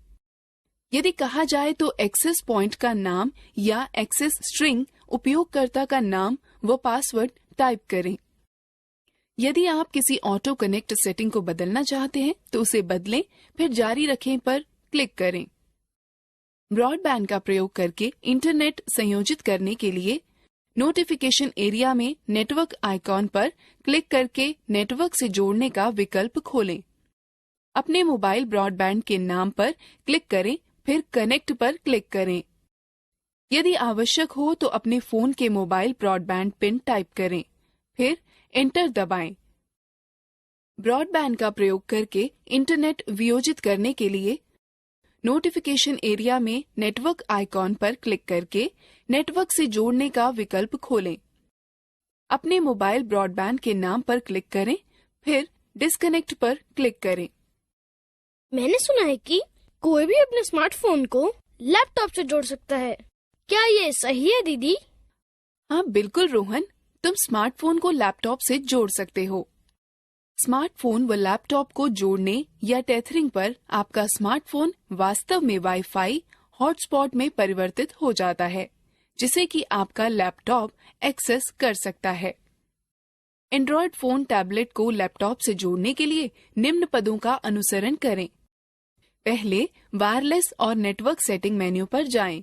यदि कहा जाए तो एक्सेस पॉइंट का नाम या एक्सेस स्ट्रिंग, उपयोगकर्ता का नाम व पासवर्ड टाइप करें। यदि आप किसी ऑटो कनेक्ट सेटिंग को बदलना चाहते हैं तो उसे बदलें, फिर जारी रखें पर क्लिक करें। ब्रॉडबैंड का प्रयोग करके इंटरनेट संयोजित करने के लिए नोटिफिकेशन एरिया में नेटवर्क आइकॉन पर क्लिक करके नेटवर्क से जोड़ने का विकल्प खोलें। अपने मोबाइल ब्रॉडबैंड के नाम पर क्लिक करें, फिर कनेक्ट पर क्लिक करें। यदि आवश्यक हो तो अपने फोन के मोबाइल ब्रॉडबैंड पिन टाइप करें, फिर एंटर दबाएं। ब्रॉडबैंड का प्रयोग करके इंटरनेट वियोजित करने के लिए नोटिफिकेशन एरिया में नेटवर्क आइकॉन पर क्लिक करके नेटवर्क से जोड़ने का विकल्प खोलें। अपने मोबाइल ब्रॉडबैंड के नाम पर क्लिक करें, फिर डिस्कनेक्ट पर क्लिक करें। मैंने सुना है कि कोई भी अपने स्मार्टफोन को लैपटॉप से जोड़ सकता है। क्या ये सही है दीदी? हाँ बिल्कुल रोहन, तुम स्मार्टफोन को लैपटॉप से जोड़ सकते हो। स्मार्टफोन व लैपटॉप को जोड़ने या टेथरिंग पर आपका स्मार्टफोन वास्तव में वाईफाई हॉटस्पॉट में परिवर्तित हो जाता है, जिसे कि आपका लैपटॉप एक्सेस कर सकता है। एंड्रॉयड फोन टैबलेट को लैपटॉप से जोड़ने के लिए निम्न पदों का अनुसरण करें। पहले वायरलेस और नेटवर्क सेटिंग मेन्यू पर जाएं।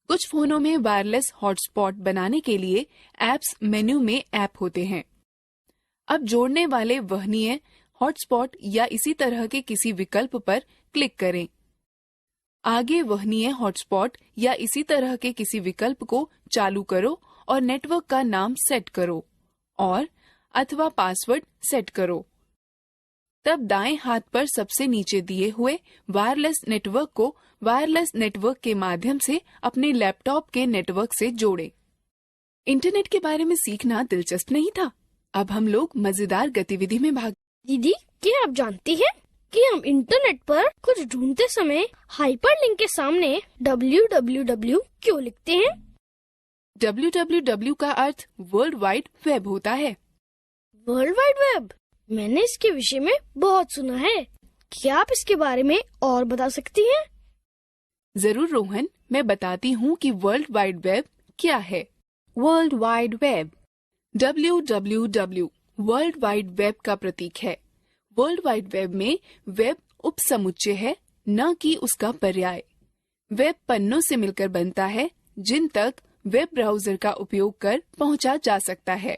कुछ फोनों में वायरलेस हॉटस्पॉट बनाने के लिए ऐप्स मेन्यू में ऐप होते हैं। अब जोड़ने वाले वहनीय हॉटस्पॉट या इसी तरह के किसी विकल्प पर क्लिक करें। आगे वहनीय हॉटस्पॉट या इसी तरह के किसी विकल्प को चालू करो और नेटवर्क का नाम सेट करो और अथवा पासवर्ड सेट करो। तब दाएं हाथ पर सबसे नीचे दिए हुए वायरलेस नेटवर्क को वायरलेस नेटवर्क के माध्यम से अपने लैपटॉप के नेटवर्क से जोड़ें। इंटरनेट के बारे में सीखना दिलचस्प नहीं था? अब हम लोग मजेदार गतिविधि में भाग। दीदी, क्या आप जानती हैं कि हम इंटरनेट पर कुछ ढूंढते समय हाइपरलिंक के सामने www क्यों लिखते हैं? www का अर्थ वर्ल्ड वाइड वेब होता है। वर्ल्ड वाइड वेब, मैंने इसके विषय में बहुत सुना है। क्या आप इसके बारे में और बता सकती हैं? जरूर रोहन, मैं बताती हूँ कि वर्ल्ड वाइड वेब क्या है। World Wide Web. www world wide web का प्रतीक है। वर्ल्ड वाइड वेब में वेब उपसमुच्चय है, न कि उसका पर्याय। वेब पन्नों से मिलकर बनता है जिन तक वेब ब्राउजर का उपयोग कर पहुंचा जा सकता है।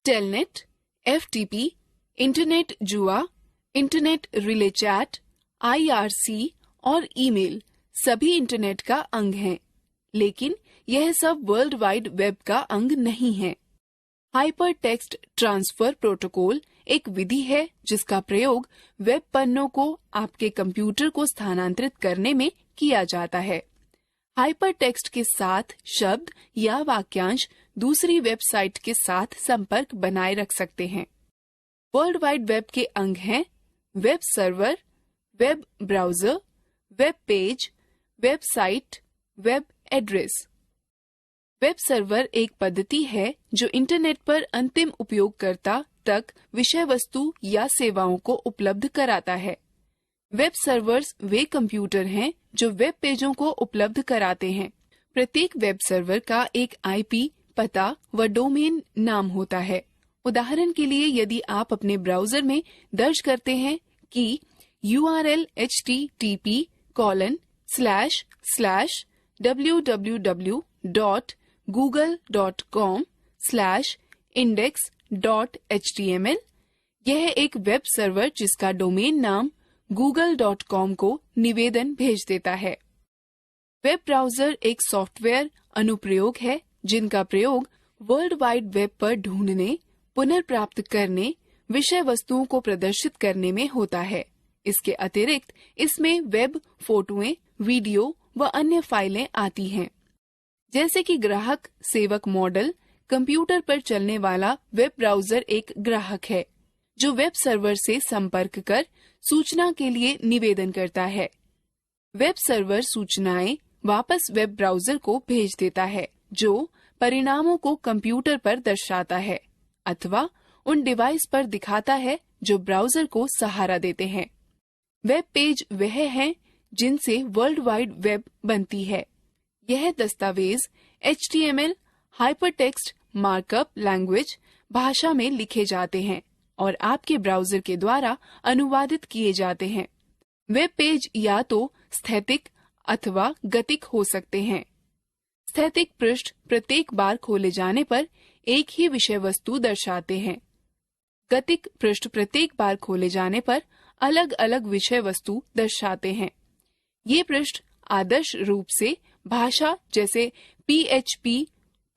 टेलनेट, FTP, इंटरनेट जुआ, इंटरनेट रिले चैट, IRC और ईमेल सभी इंटरनेट का अंग हैं, लेकिन यह सब वर्ल्ड वाइड वेब का अंग नहीं है। हाइपर टेक्स्ट ट्रांसफर प्रोटोकॉल एक विधि है जिसका प्रयोग वेब पन्नों को आपके कंप्यूटर को स्थानांतरित करने में किया जाता है। हाइपर टेक्स्ट के साथ शब्द या वाक्यांश दूसरी वेबसाइट के साथ संपर्क बनाए रख सकते हैं। वर्ल्ड वाइड वेब के अंग हैं web server, web browser, web page, website, web address. Web server एक पद्धति है जो इंटरनेट पर अंतिम उपयोगकर्ता तक विषय वस्तु या सेवाओं को उपलब्ध कराता है। वेब सर्वर्स वे कंप्यूटर हैं जो वेब पेजों को उपलब्ध कराते हैं। प्रत्येक वेब सर्वर का एक IP पता व डोमेन नाम होता है। उदाहरण के लिए यदि आप अपने ब्राउजर में दर्ज करते हैं कि URL http://www.google.com/index.html, यह एक वेब सर्वर जिसका डोमेन नाम google.com को निवेदन भेज देता है। वेब ब्राउजर एक सॉफ्टवेयर अनुप्रयोग है जिनका प्रयोग वर्ल्ड वाइड वेब पर ढूंढने, पुनर्प्राप्त करने, विषय वस्तुओं को प्रदर्शित करने में होता है। इसके अतिरिक्त इसमें वेब फोटोएं, वीडियो व अन्य फाइलें आती हैं। जैसे कि ग्राहक सेवक मॉडल, कंप्यूटर पर चलने वाला वेब ब्राउजर एक ग्राहक है जो वेब सर्वर से संपर्क कर सूचना के लिए निवेदन करता है। वेब सर्वर सूचनाएं वापस वेब ब्राउजर को भेज देता है जो परिणामों को कंप्यूटर पर दर्शाता है अथवा उन डिवाइस पर दिखाता है जो ब्राउजर को सहारा देते हैं। वेब पेज वह हैं जिनसे वर्ल्ड वाइड वेब बनती है। यह दस्तावेज HTML, हाइपरटेक्स्ट मार्कअप लैंग्वेज भाषा में लिखे जाते हैं और आपके ब्राउजर के द्वारा अनुवादित किए जाते हैं। वेब पेज या तो स्थैतिक अथवा गतिक हो सकते हैं। स्थैतिक पृष्ठ प्रत्येक बार खोले जाने पर एक ही विषय वस्तु दर्शाते हैं। गतिक पृष्ठ प्रत्येक बार खोले जाने पर अलग अलग विषय वस्तु दर्शाते हैं। ये पृष्ठ आदर्श रूप से भाषा जैसे PHP,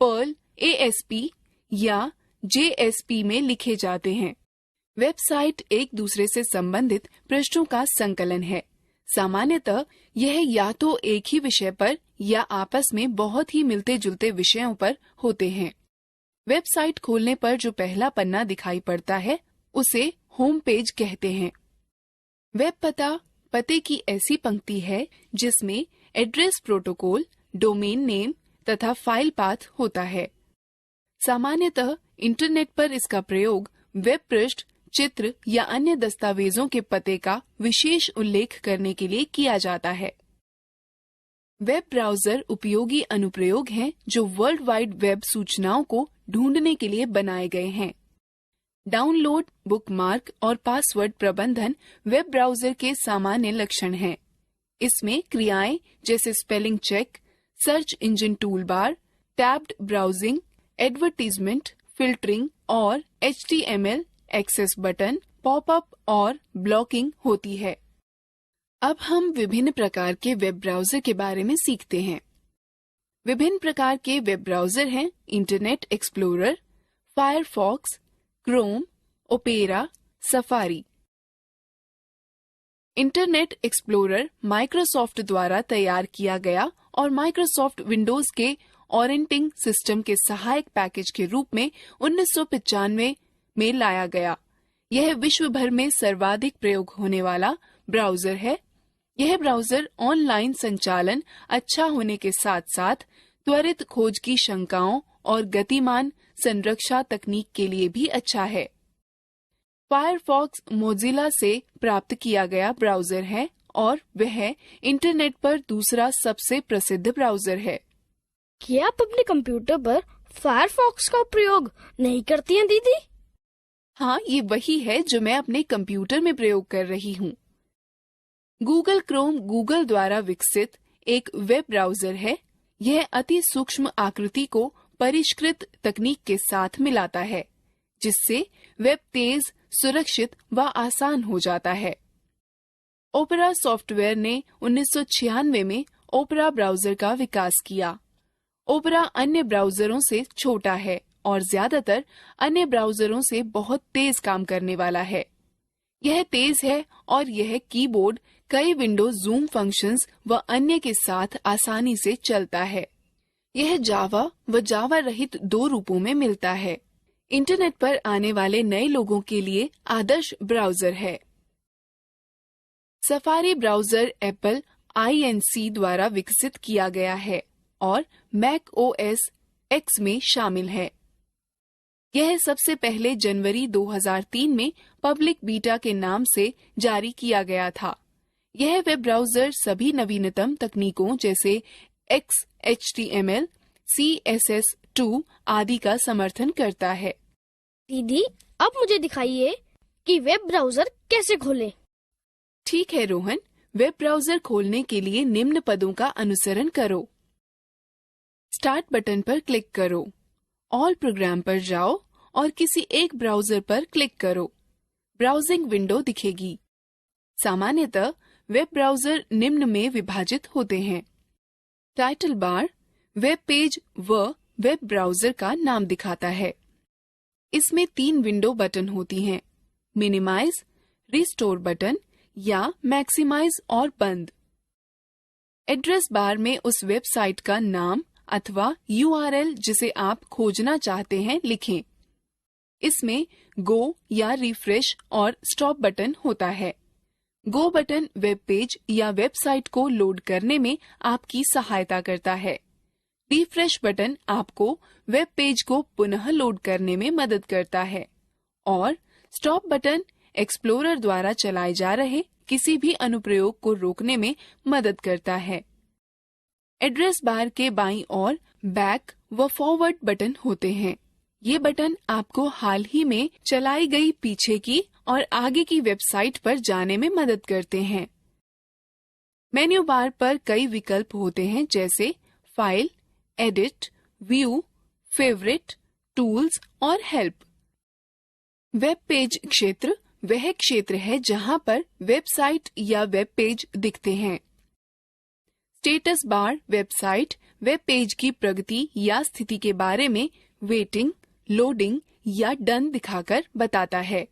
पर्ल, ASP या JSP में लिखे जाते हैं। वेबसाइट एक दूसरे से संबंधित पृष्ठों का संकलन है। सामान्यतः यह या तो एक ही विषय पर या आपस में बहुत ही मिलते जुलते विषयों पर होते हैं। वेबसाइट खोलने पर जो पहला पन्ना दिखाई पड़ता है उसे होम पेज कहते हैं। वेब पता पते की ऐसी पंक्ति है जिसमें एड्रेस प्रोटोकॉल, डोमेन नेम तथा फाइल पाथ होता है। सामान्यतः इंटरनेट पर इसका प्रयोग वेब पृष्ठ, चित्र या अन्य दस्तावेजों के पते का विशेष उल्लेख करने के लिए किया जाता है। वेब ब्राउज़र उपयोगी अनुप्रयोग हैं जो वर्ल्ड वाइड वेब सूचनाओं को ढूंढने के लिए बनाए गए हैं। डाउनलोड, बुकमार्क और पासवर्ड प्रबंधन वेब ब्राउज़र के सामान्य लक्षण हैं। इसमें क्रियाएं जैसे spelling check, search engine toolbar, tabbed browsing, advertisement, filtering और HTML, एक्सेस बटन, पॉपअप और ब्लॉकिंग होती है। अब हम विभिन्न प्रकार के वेब ब्राउज़र के बारे में सीखते हैं। विभिन्न प्रकार के वेब ब्राउज़र हैं internet explorer, Firefox, Chrome, opera, safari. Internet explorer Microsoft द्वारा तैयार किया गया और माइक्रोसॉफ्ट विंडोज के ऑपरेटिंग सिस्टम के सहायक पैकेज के रूप में 1995 में लाया गया। यह विश्व भर में सर्वाधिक प्रयोग होने वाला ब्राउज़र है। यह ब्राउज़र ऑनलाइन संचालन अच्छा होने के साथ साथ त्वरित खोज की शंकाओं और गतिमान संरक्षा तकनीक के लिए भी अच्छा है। फायरफॉक्स मोजिला से प्राप्त किया गया ब्राउज़र है और वह इंटरनेट पर दूसरा सबसे प्रसिद्ध ब्राउज़र है। क्या आप अपने कंप्यूटर पर फायरफॉक्स का प्रयोग नहीं करती हैं दीदी? हाँ, ये वही है जो मैं अपने कंप्यूटर में प्रयोग कर रही हूँ। गूगल क्रोम गूगल द्वारा विकसित एक वेब ब्राउज़र है। यह अति सूक्ष्म आकृति को परिष्कृत तकनीक के साथ मिलाता है, जिससे वेब तेज, सुरक्षित व आसान हो जाता है। ओपेरा सॉफ्टवेयर ने 1996 में ओपेरा ब्राउज़र का विकास किया। ओपेरा अन्य ब्राउज़रों से छोटा है और ज्यादातर अन्य ब्राउज़रों से बहुत तेज काम करने वाला है। यह तेज है और यह कीबोर्ड, कई विंडो जूम फंक्शंस व अन्य के साथ आसानी से चलता है। यह जावा व जावा रहित दो रूपों में मिलता है। इंटरनेट पर आने वाले नए लोगों के लिए आदर्श ब्राउज़र है। सफारी ब्राउज़र एप्पल INC द्वारा विकसित किया गया है और मैक OS X में शामिल है। यह सबसे पहले जनवरी 2003 में पब्लिक बीटा के नाम से जारी किया गया था। यह वेब ब्राउज़र सभी नवीनतम तकनीकों जैसे XHTML, CSS2 आदि का समर्थन करता है। दीदी, अब मुझे दिखाइए कि वेब ब्राउज़र कैसे खोलें। ठीक है रोहन, वेब ब्राउज़र खोलने के लिए निम्न पदों का अनुसरण करो। स्टार्ट बटन पर क्लिक करो, ऑल प्रोग्राम पर जाओ और किसी एक ब्राउज़र पर क्लिक करो। ब्राउजिंग विंडो दिखेगी। सामान्यतः वेब ब्राउज़र निम्न में विभाजित होते हैं। टाइटल बार वेब पेज व वेब ब्राउज़र का नाम दिखाता है। इसमें 3 विंडो बटन होती हैं: मिनिमाइज, रिस्टोर बटन या मैक्सिमाइज और बंद। एड्रेस बार में उस वेबसाइट का नाम अथवा URL जिसे आप खोजना चाहते हैं लिखें। इसमें गो या रिफ्रेश और स्टॉप बटन होता है। गो बटन वेब पेज या वेबसाइट को लोड करने में आपकी सहायता करता है। रिफ्रेश बटन आपको वेब पेज को पुनः लोड करने में मदद करता है और स्टॉप बटन एक्सप्लोरर द्वारा चलाए जा रहे किसी भी अनुप्रयोग को रोकने में मदद करता है। एड्रेस बार के बाईं ओर बैक व फॉरवर्ड बटन होते हैं। ये बटन आपको हाल ही में चलाई गई पीछे की और आगे की वेबसाइट पर जाने में मदद करते हैं। मेन्यू बार पर कई विकल्प होते हैं जैसे file, edit, view, favourite, tools और हेल्प। वेब पेज क्षेत्र वह क्षेत्र है जहां पर वेबसाइट या वेब पेज दिखते हैं। Status bar website, web page की प्रगति या स्थिति के बारे में वेटिंग, लोडिंग या डन दिखाकर बताता है।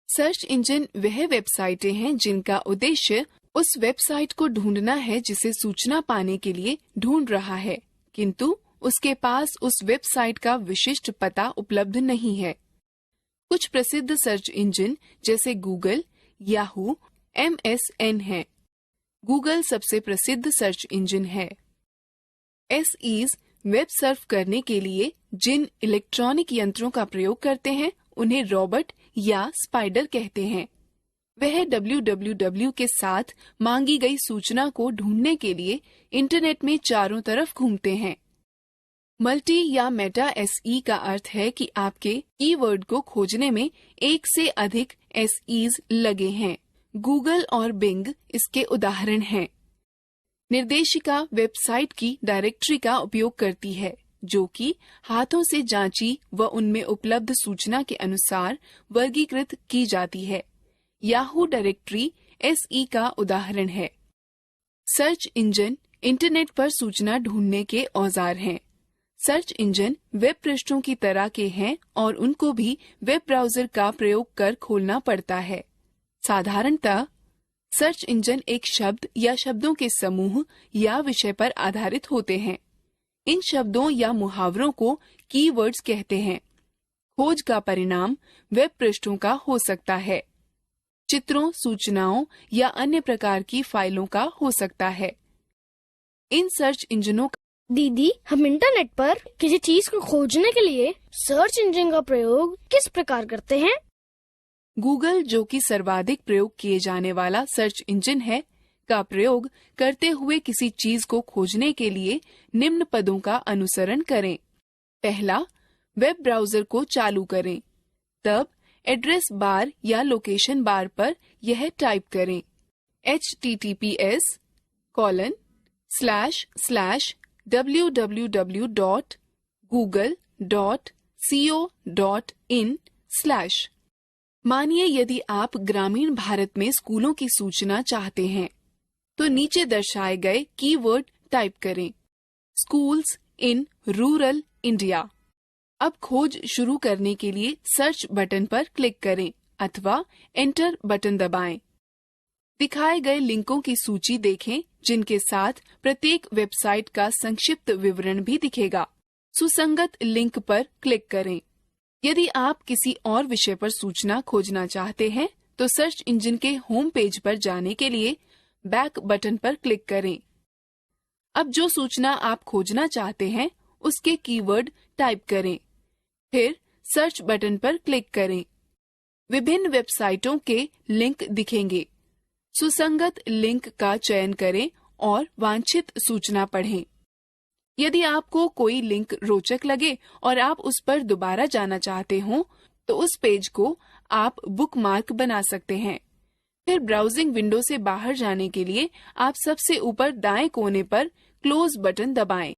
सर्च इंजन वह वेबसाइटें हैं जिनका उद्देश्य उस वेबसाइट को ढूंढना है जिसे सूचना पाने के लिए ढूंढ रहा है, किंतु उसके पास उस वेबसाइट का विशिष्ट पता उपलब्ध नहीं है। कुछ प्रसिद्ध सर्च इंजन जैसे गूगल, याहू, MSN है। गूगल सबसे प्रसिद्ध सर्च इंजन है। SEs वेब सर्फ करने के लिए जिन इलेक्ट्रॉनिक यंत्रों का प्रयोग करते हैं उन्हें रोबोट या स्पाइडर कहते हैं। वह www के साथ मांगी गई सूचना को ढूंढने के लिए इंटरनेट में चारों तरफ घूमते हैं। मल्टी या मेटा SE का अर्थ है कि आपके कीवर्ड को खोजने में एक से अधिक SEs लगे हैं। गूगल और बिंग इसके उदाहरण हैं। निर्देशिका वेबसाइट की डायरेक्टरी का उपयोग करती है, जो कि हाथों से जांची व उनमें उपलब्ध सूचना के अनुसार वर्गीकृत की जाती है। याहू डायरेक्टरी SE का उदाहरण है। सर्च इंजन इंटरनेट पर सूचना ढूंढने के औजार हैं। सर्च इंजन वेब पृष्ठों की तरह के हैं और उनको भी वेब ब्राउजर का प्रयोग कर खोलना पड़ता है। साधारणतः सर्च इंजन एक शब्द या शब्दों के समूह या विषय पर आधारित होते हैं। इन शब्दों या मुहावरों को कीवर्ड्स कहते हैं। खोज का परिणाम वेब पृष्ठों का हो सकता है, चित्रों, सूचनाओं या अन्य प्रकार की फाइलों का हो सकता है। इन सर्च इंजनों दीदी, हम इंटरनेट पर किसी चीज को खोजने के लिए सर्च इंजन का प्रयोग किस प्रकार करते हैं? गूगल, जो कि सर्वाधिक प्रयोग किए जाने वाला सर्च इंजन है, का प्रयोग करते हुए किसी चीज को खोजने के लिए निम्न पदों का अनुसरण करें। पहला, वेब ब्राउजर को चालू करें। तब एड्रेस बार या लोकेशन बार पर यह टाइप करें https://www.google.co.in/। मानिए यदि आप ग्रामीण भारत में स्कूलों की सूचना चाहते हैं, तो नीचे दर्शाए गए कीवर्ड टाइप करें, स्कूल्स इन रूरल इंडिया। अब खोज शुरू करने के लिए सर्च बटन पर क्लिक करें अथवा एंटर बटन दबाएं। दिखाए गए लिंकों की सूची देखें, जिनके साथ प्रत्येक वेबसाइट का संक्षिप्त विवरण भी दिखेगा। सुसंगत लिंक पर क्लिक करें। यदि आप किसी और विषय पर सूचना खोजना चाहते हैं, तो सर्च इंजन के होम पेज पर जाने के लिए बैक बटन पर क्लिक करें। अब जो सूचना आप खोजना चाहते हैं, उसके कीवर्ड टाइप करें, फिर सर्च बटन पर क्लिक करें। विभिन्न वेबसाइटों के लिंक दिखेंगे। सुसंगत लिंक का चयन करें और वांछित सूचना पढ़ें। यदि आपको कोई लिंक रोचक लगे और आप उस पर दोबारा जाना चाहते हो, तो उस पेज को आप बुकमार्क बना सकते हैं। फिर ब्राउजिंग विंडो से बाहर जाने के लिए आप सबसे ऊपर दाएं कोने पर क्लोज बटन दबाएं।